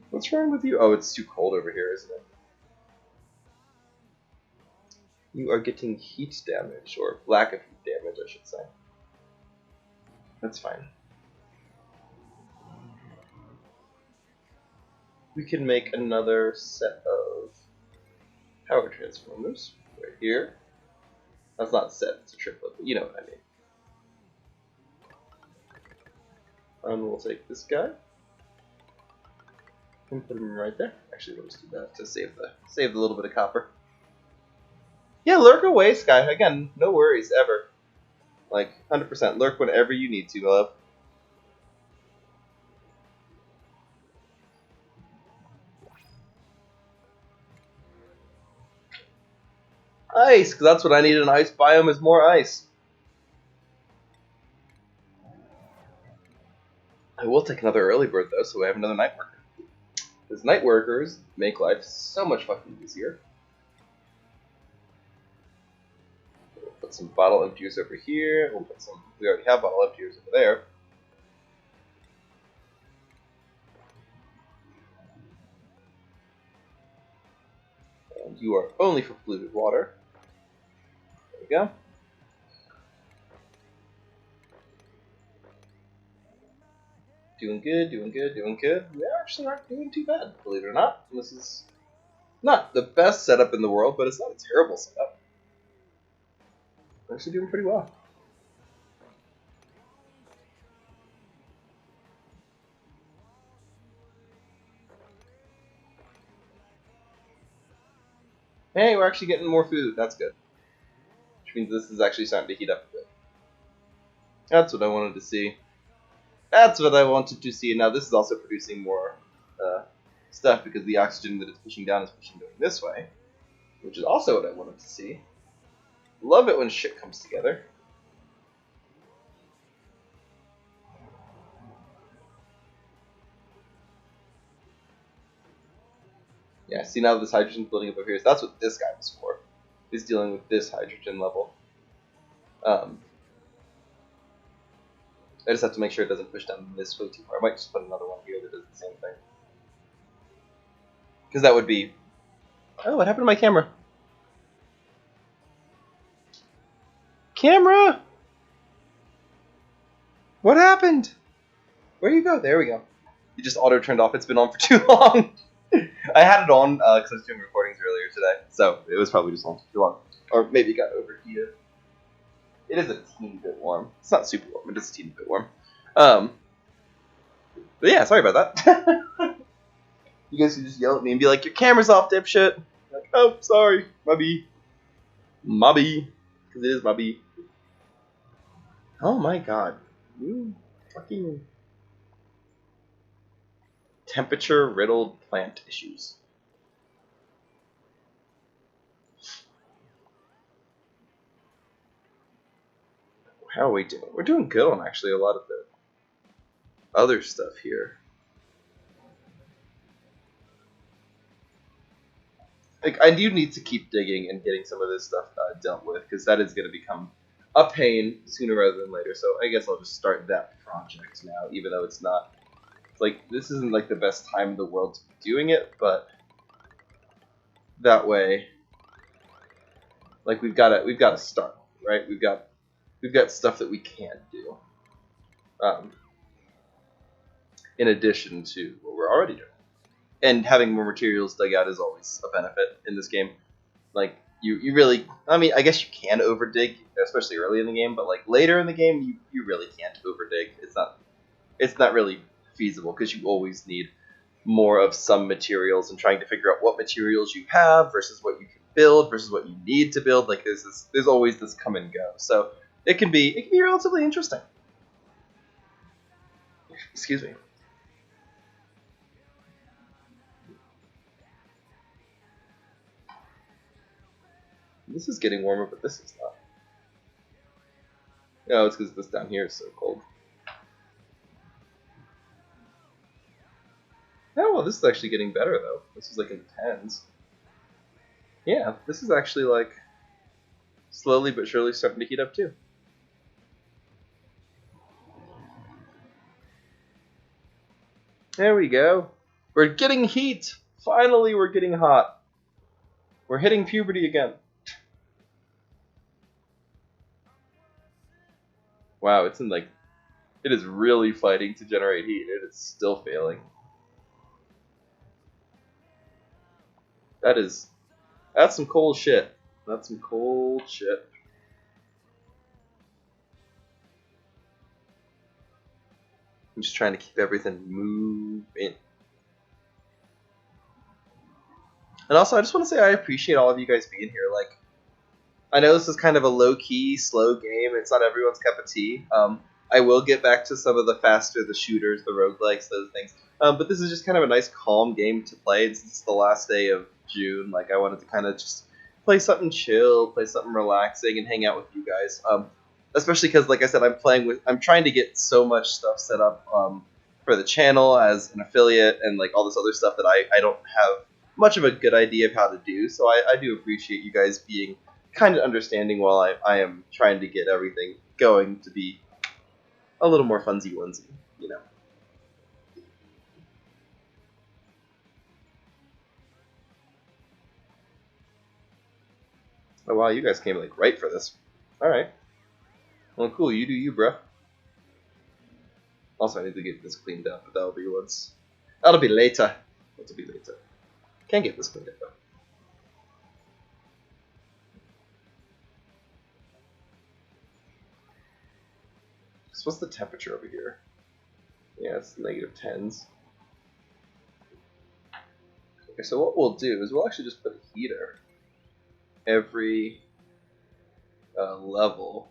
What's wrong with you? Oh, it's too cold over here, isn't it? You are getting heat damage, or lack of heat damage, I should say. That's fine. we can make another set of power transformers right here. That's not a set, it's a triplet, but you know what I mean. And we'll take this guy and put him right there. Actually, we'll just do that to save the little bit of copper. Yeah, lurk away, Sky. Again, no worries ever. Like 100%, lurk whenever you need to, love. Ice, because that's what I need. An ice biome is more ice. I will take another early bird though, so we have another night worker. Because night workers make life so much fucking easier. We'll put some bottle emptiers over here. We'll put some. We already have bottle emptiers over there. And you are only for polluted water. There we go. Doing good, doing good, doing good. We actually aren't doing too bad, believe it or not. This is not the best setup in the world, but it's not a terrible setup. We're actually doing pretty well. Hey, we're actually getting more food. That's good. Which means this is actually starting to heat up a bit. That's what I wanted to see. That's what I wanted to see. Now this is also producing more stuff because the oxygen that it's pushing down is pushing going this way. Which is also what I wanted to see. Love it when shit comes together. Yeah, see now this hydrogen's building up over here. So that's what this guy was for. He's dealing with this hydrogen level. I just have to make sure it doesn't push down this way too far. I might just put another one here that does the same thing. Because that would be... Oh, what happened to my camera? Camera! What happened? Where you go? There we go. You just auto turned off. It's been on for too long. I had it on because I was doing recordings earlier today, so it was probably just on for too long. Or maybe it got overheated. It is a teeny bit warm. It's not super warm, it is a teeny bit warm. But yeah, sorry about that. You guys can just yell at me and be like, your camera's off, dipshit. Like, oh, sorry, mubby. Mubby. Because it is mubby. Oh my god. You fucking... Temperature-riddled plant issues. How are we doing? We're doing good on actually a lot of the other stuff here. Like, I do need to keep digging and getting some of this stuff dealt with, because that is going to become a pain sooner rather than later. So I guess I'll just start that project now, even though it's not... Like, this isn't like the best time in the world to be doing it, but that way, like, we've got to start, right? We've got stuff that we can do, in addition to what we're already doing. And having more materials dug out is always a benefit in this game. Like, you really, I mean, I guess you can overdig, especially early in the game, but like later in the game, you really can't overdig. It's not really feasible because you always need more of some materials and trying to figure out what materials you have versus what you can build versus what you need to build. Like there's always this come and go. So it can be relatively interesting. Excuse me. This is getting warmer, but this is not. No, it's because this down here is so cold. Oh, well, this is actually getting better, though. This is like in the 10s. Yeah, this is actually like slowly but surely starting to heat up, too. There we go. We're getting heat! Finally, we're getting hot. We're hitting puberty again. Wow, it's in like... It is really fighting to generate heat. It is still failing. That's some cold shit. That's some cold shit. I'm just trying to keep everything moving. And also, I just want to say I appreciate all of you guys being here. Like, I know this is kind of a low-key, slow game. It's not everyone's cup of tea. I will get back to some of the faster, the shooters, the roguelikes, those things. But this is just kind of a nice, calm game to play. It's the last day of June. Like, I wanted to kind of just play something chill, play something relaxing, and hang out with you guys. Especially because, like I said, I'm trying to get so much stuff set up for the channel as an affiliate and like all this other stuff that I don't have much of a good idea of how to do. So I do appreciate you guys being kind of understanding while I am trying to get everything going to be a little more funsy onesy, you know. Oh wow, you guys came like right for this. Alright. Well cool, you do you, bruh. Also I need to get this cleaned up, but that'll be later. That'll be later. Can't get this cleaned up though. So what's the temperature over here? Yeah, it's -10s. Okay, so what we'll do is we'll actually just put a heater every level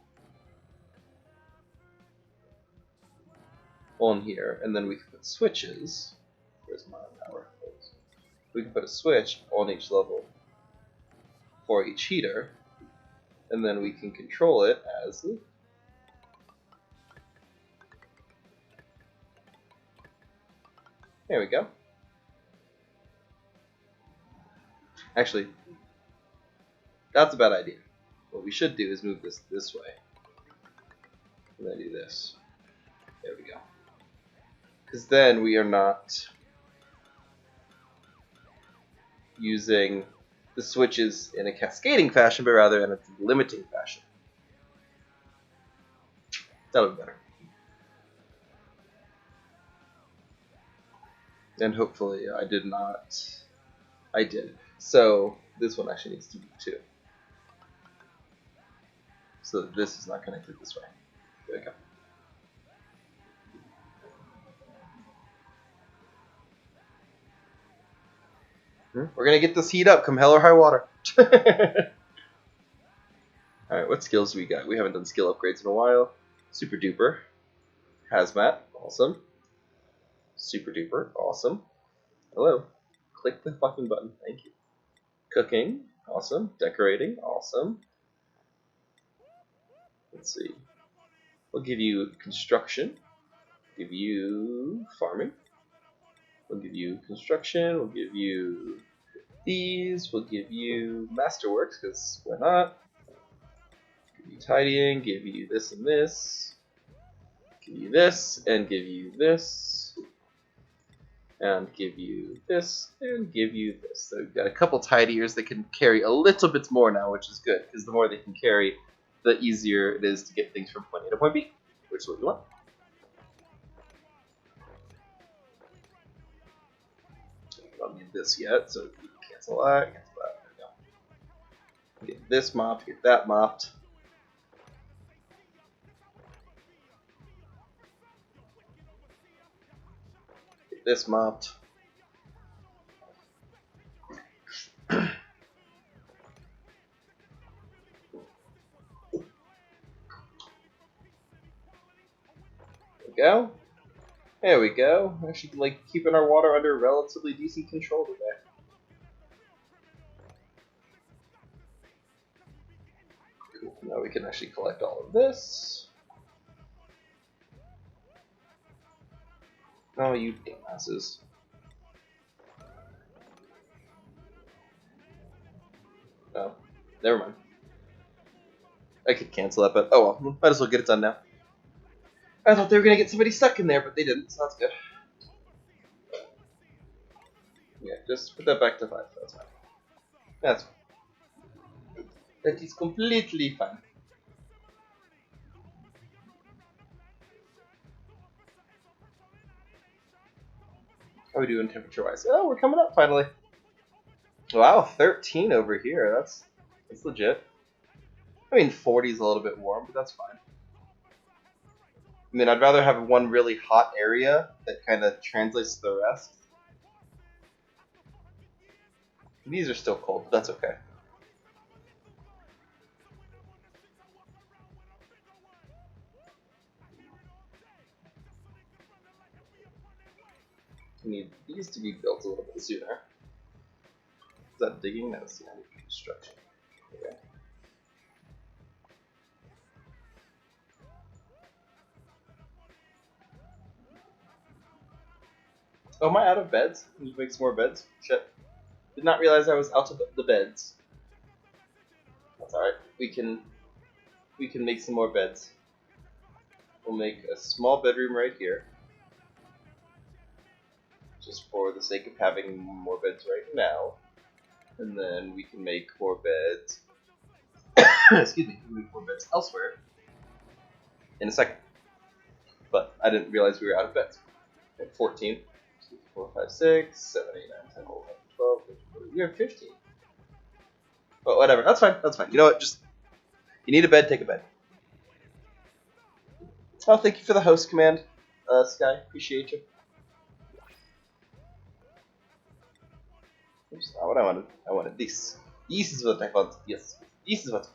on here, and then we can put switches. Where's my power? We can put a switch on each level for each heater, and then we can control it as needed. There we go. Actually, that's a bad idea. What we should do is move this way. And then do this. There we go. Because then we are not using the switches in a cascading fashion, but rather in a limiting fashion. That'll be better. And hopefully I did not. I did. So this one actually needs to be 2. So that this is not connected this way. There we go. We're gonna get this heat up, come hell or high water. Alright, what skills do we got? We haven't done skill upgrades in a while. Super duper. Hazmat, awesome. Super duper, awesome. Hello. Click the fucking button, thank you. Cooking, awesome. Decorating, awesome. Let's see. We'll give you construction. Give you farming. We'll give you construction. We'll give you these. We'll give you masterworks, because why not? Give you tidying. Give you this and this. Give you this and give you this. And give you this and give you this. So we've got a couple tidiers that can carry a little bit more now, which is good, because the more they can carry, the easier it is to get things from point A to point B, which is what you want. I don't need this yet, so you can cancel that, There we go. Get this mopped, get that mopped. Get this mopped. Go. There we go. Actually, like keeping our water under relatively decent control today. Cool. Now we can actually collect all of this. Oh, you dumbasses. Oh, never mind. I could cancel that, but oh well. Might as well get it done now. I thought they were going to get somebody stuck in there, but they didn't, so that's good. Yeah, just put that back to 5. That's fine. That's fine. That is completely fine. How are we doing temperature-wise? Oh, we're coming up finally. Wow, 13 over here. That's legit. I mean, 40 is a little bit warm, but that's fine. I mean, I'd rather have one really hot area that kind of translates to the rest. These are still cold, but that's okay. We need these to be built a little bit sooner. Is that digging? No, it's not construction. Okay. Oh, am I out of beds? Need to make some more beds? Shit. Did not realize I was out of the beds. That's alright. We can make some more beds. We'll make a small bedroom right here. Just for the sake of having more beds right now. And then we can make more beds. Excuse me, we can make more beds elsewhere in a second. But I didn't realize we were out of beds. At 14. 4, 5, 6, 7, 8, 9, 10, 11, 12, 13, 14. We have 15. But whatever, that's fine, that's fine. You know what, just, you need a bed, take a bed. Oh, thank you for the host command, Sky, appreciate you. Oops, not what I wanted. I wanted this. This is what I want, yes. This is what.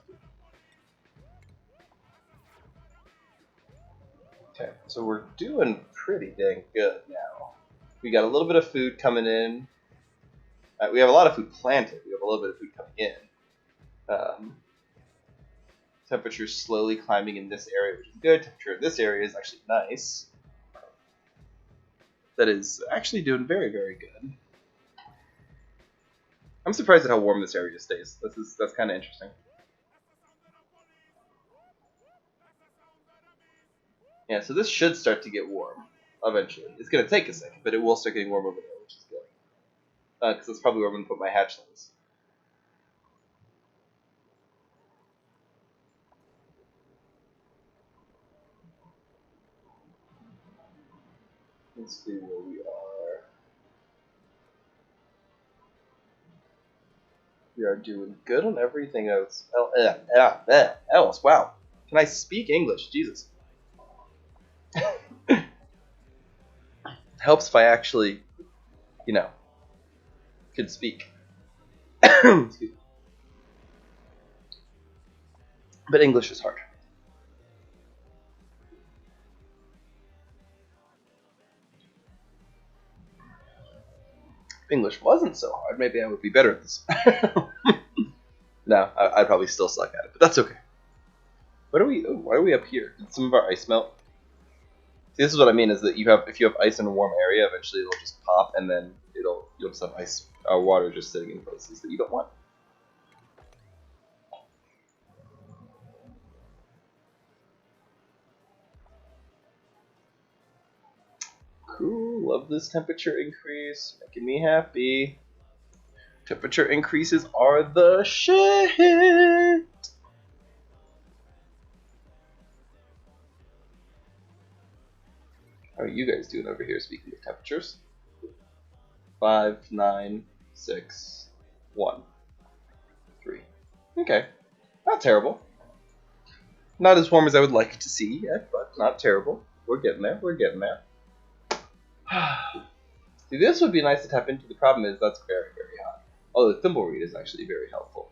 Okay, so we're doing pretty dang good now. We got a little bit of food coming in. We have a lot of food planted. We have a little bit of food coming in. Temperature's slowly climbing in this area, which is good. Temperature in this area is actually nice. That is actually doing very, very good. I'm surprised at how warm this area stays. That's kind of interesting. Yeah, so this should start to get warm eventually. It's gonna take a second, but it will start getting warm over there, which is good. Because that's probably where I'm gonna put my hatchlings. Let's see where we are. We are doing good on everything else. Else, wow. Can I speak English? Jesus. Helps if I actually, you know, could speak. Excuse me. But English is hard. If English wasn't so hard, maybe I would be better at this. No, I'd probably still suck at it, but that's okay. What are we? Oh, why are we up here? Did some of our ice melt? See, this is what I mean: is that if you have ice in a warm area, eventually it'll just pop, and then you'll just have ice water just sitting in places that you don't want. Cool, love this temperature increase, making me happy. Temperature increases are the shit. How are you guys doing over here, speaking of temperatures? 5, 9, 6, 1, 3. Okay, not terrible. Not as warm as I would like to see yet, but not terrible. We're getting there, we're getting there. See, this would be nice to tap into. The problem is that's very, very hot. Oh, the Thimbleweed is actually very helpful.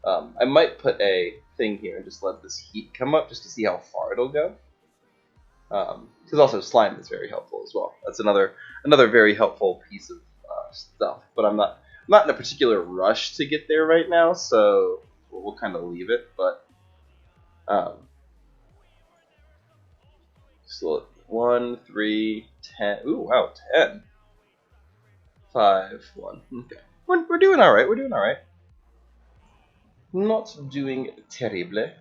I might put a thing here and just let this heat come up just to see how far it'll go. Because also slime is very helpful as well. That's another very helpful piece of stuff. But I'm not in a particular rush to get there right now, so we'll kind of leave it. But so 1, 3, 10. Ooh, wow, 10. 5, 1. Okay, we're doing all right. We're doing all right. Not doing terribly.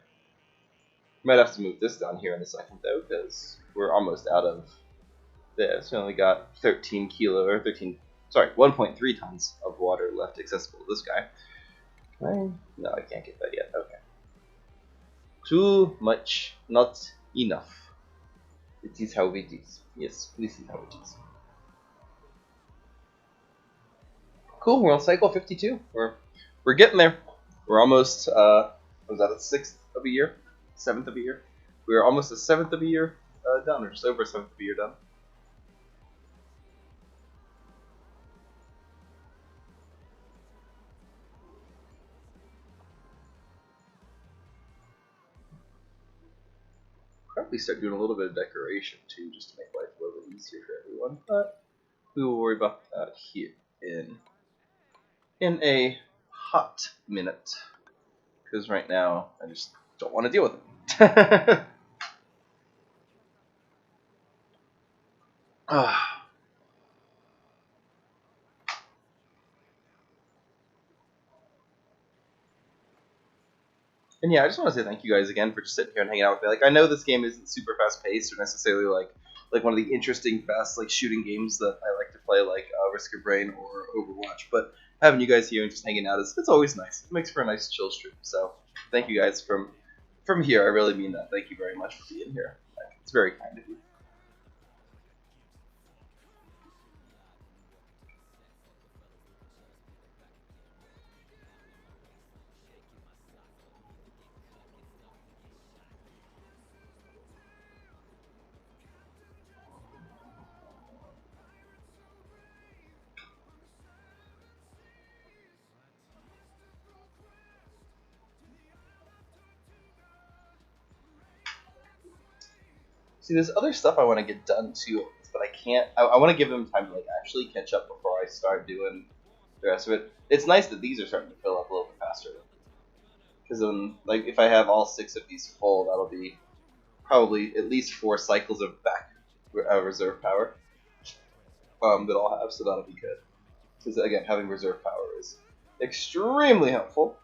Might have to move this down here in a second though, because we're almost out of this. We only got 1.3 tons of water left accessible to this guy. No, I can't get that yet. Okay. Too much, not enough. It is how it is. Yes, this is how it is. Cool. We're on cycle 52. We're getting there. We're almost. Was that a sixth of a year? Seventh of a year? We're almost a seventh of a year done, or just over a seventh of a year done. Probably start doing a little bit of decoration too, just to make life a little bit easier for everyone. But we will worry about that here in a hot minute. Because right now I just don't want to deal with it. Ah. And yeah, I just want to say thank you guys again for just sitting here and hanging out with me. Like, I know this game isn't super fast paced or necessarily like one of the interesting fast like shooting games that I like to play, like Risk of Rain or Overwatch. But having you guys here and just hanging out is it's always nice. It makes for a nice chill stream. So thank you guys from here. I really mean that. Thank you very much for being here. It's very kind of you. See, there's other stuff I want to get done too, but I can't. I want to give them time to like actually catch up before I start doing the rest of it. It's nice that these are starting to fill up a little bit faster, because then, like, if I have all 6 of these full, that'll be probably at least 4 cycles of back reserve power that I'll have, so that'll be good. Because again, having reserve power is extremely helpful.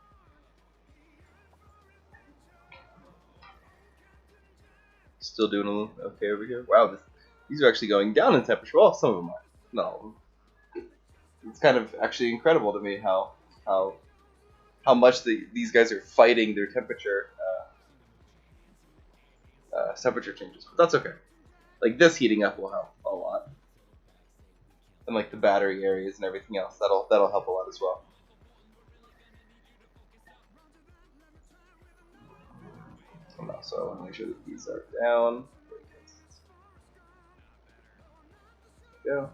Still doing a little okay over here. Wow, these are actually going down in temperature. Well, some of them are. No, it's kind of actually incredible to me how much these guys are fighting their temperature changes. But that's okay. Like, this heating up will help a lot, and like the battery areas and everything else, that'll help a lot as well. So I want to make sure that these are down. Yeah.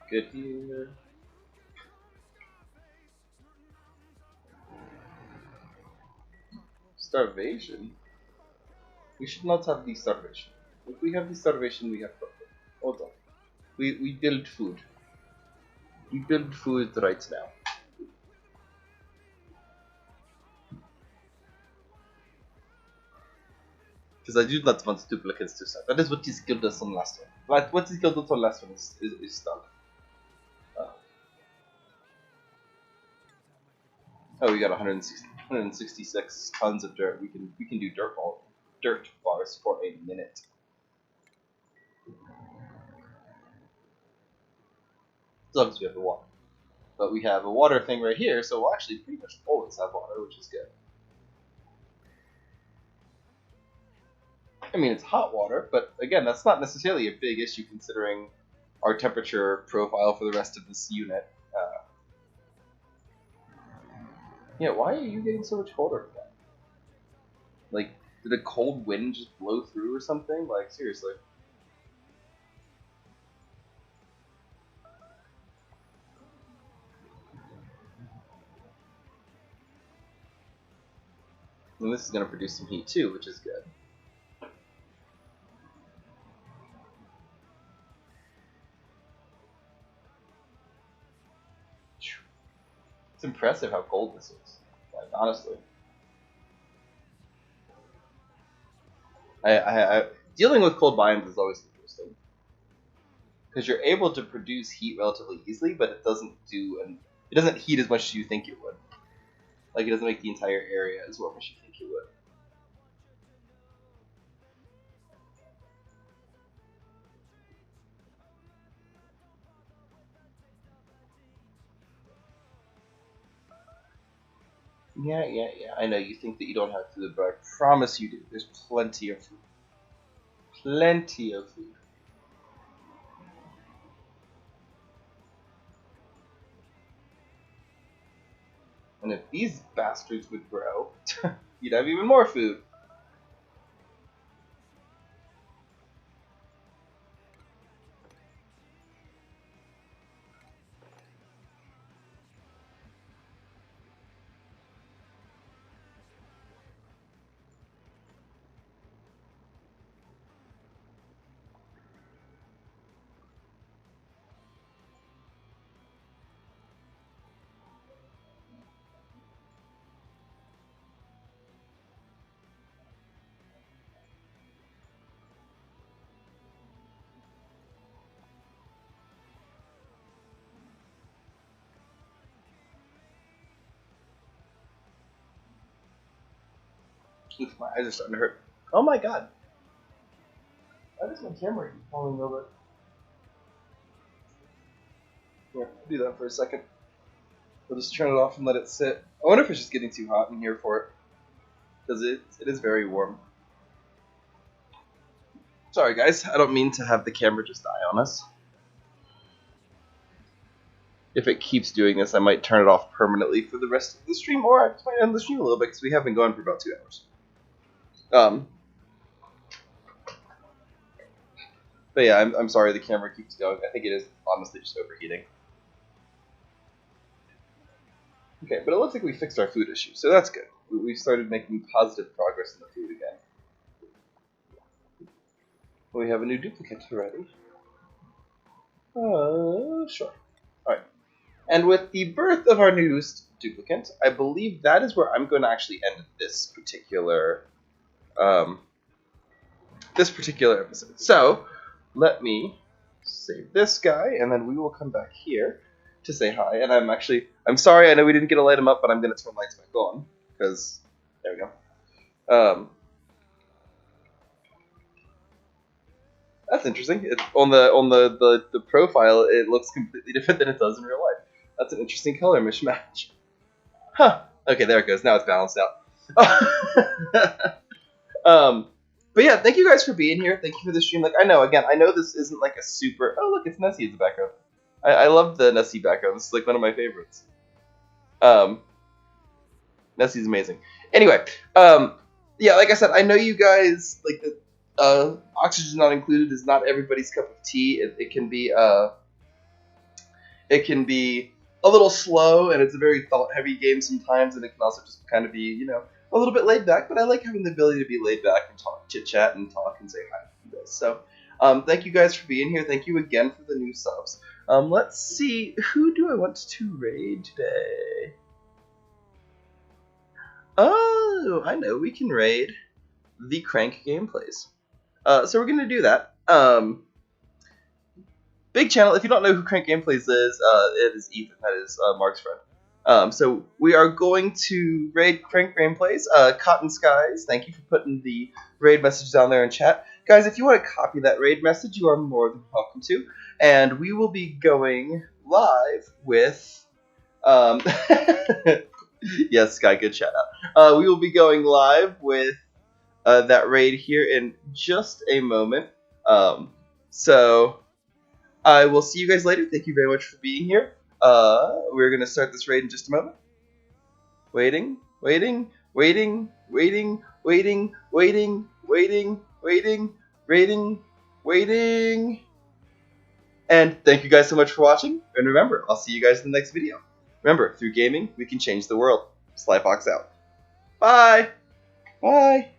Good here. Starvation? We should not have the starvation. If we have the starvation, we have problem. Hold on. We build food. We build food right now. Because I do not want duplicates to start. That is what this killed us on last one. But what this killed us on last one is stuck. Oh, we got 166 tons of dirt. We can do dirt bars for a minute. As long as we have the water. But we have a water thing right here, so we'll actually pretty much always have water, which is good. I mean, it's hot water, but again, that's not necessarily a big issue considering our temperature profile for the rest of this unit. Yeah, why are you getting so much colder? Like, did a cold wind just blow through or something? Like, seriously. And this is going to produce some heat too, which is good. It's impressive how cold this is. Like, honestly. Dealing with cold biomes is always interesting. Because you're able to produce heat relatively easily, but it doesn't heat as much as you think it would. Like, it doesn't make the entire area as warm as you think it would. Yeah. I know you think that you don't have food, but I promise you do. There's plenty of food. Plenty of food. And if these bastards would grow, you'd have even more food. Oof, my eyes are starting to hurt. Oh my god. Why does my camera keep falling over? Here, I'll do that for a second. We'll just turn it off and let it sit. I wonder if it's just getting too hot in here for it. Because it is very warm. Sorry guys, I don't mean to have the camera just die on us. If it keeps doing this, I might turn it off permanently for the rest of the stream, or I might end the stream a little bit because we have been going for about 2 hours. But yeah, I'm sorry the camera keeps going. I think it is honestly just overheating. Okay, but it looks like we fixed our food issue, so that's good. We've started making positive progress in the food again. We have a new duplicate already. Sure. Alright. And with the birth of our newest duplicate, I believe that is where I'm going to actually end this particular episode. So, let me save this guy, and then we will come back here to say hi. And I'm sorry, I know we didn't get to light him up, but I'm going to turn lights back on, because, there we go. That's interesting. On the profile, it looks completely different than it does in real life. That's an interesting color mismatch. Huh. Okay, there it goes. Now it's balanced out. But yeah, thank you guys for being here. Thank you for the stream. I know this isn't like a super... Oh, look, it's Nessie in the background. I love the Nessie background. This is like one of my favorites. Nessie's amazing. Anyway, yeah, like I said, I know you guys, like, the Oxygen Not Included is not everybody's cup of tea. It can be a little slow, and it's a very thought-heavy game sometimes, and it can also just kind of be, a little bit laid back, but I like having the ability to be laid back and talk, chit-chat, and talk and say hi to you guys. So, thank you guys for being here. Thank you again for the new subs. Let's see, who do I want to raid today? Oh, I know, we can raid the Crank Gameplays. So we're going to do that. Big channel, if you don't know who Crank Gameplays is, it is Ethan, that is Mark's friend. So we are going to raid Crank Gameplays. Cotton Skies, thank you for putting the raid message down there in chat. Guys, if you want to copy that raid message, you are more than welcome to. And we will be going live with... yes, Sky, good shout out. We will be going live with that raid here in just a moment. So I will see you guys later. Thank you very much for being here. We're going to start this raid in just a moment. Waiting. And thank you guys so much for watching. And remember, I'll see you guys in the next video. Remember, through gaming, we can change the world. Slyfox out. Bye. Bye.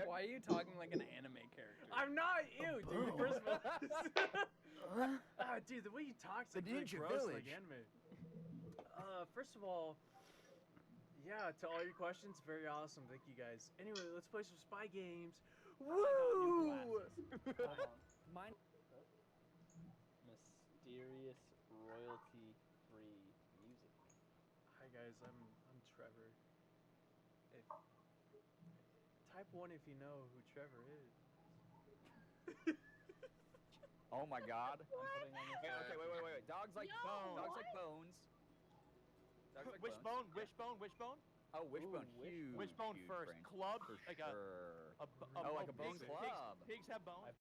Why are you talking like an anime character? I'm not you, dude. First of all, dude, the way you talk is really gross, like anime. First of all, yeah, to all your questions, very awesome. Thank you guys. Anyway, let's play some spy games. Woo! Mine. Mysterious royalty-free music. Hi guys, I'm Trevor. Type 1 if you know who Trevor is. Oh my god. I'm putting on this. Okay, wait. Dogs like bones. Dogs like bones. Which bone? Which bone? Oh, wishbone, Ooh, huge. Wishbone huge first. brain. Club, For like sure. a Oh, like a bone pigs, club. Pigs have bones.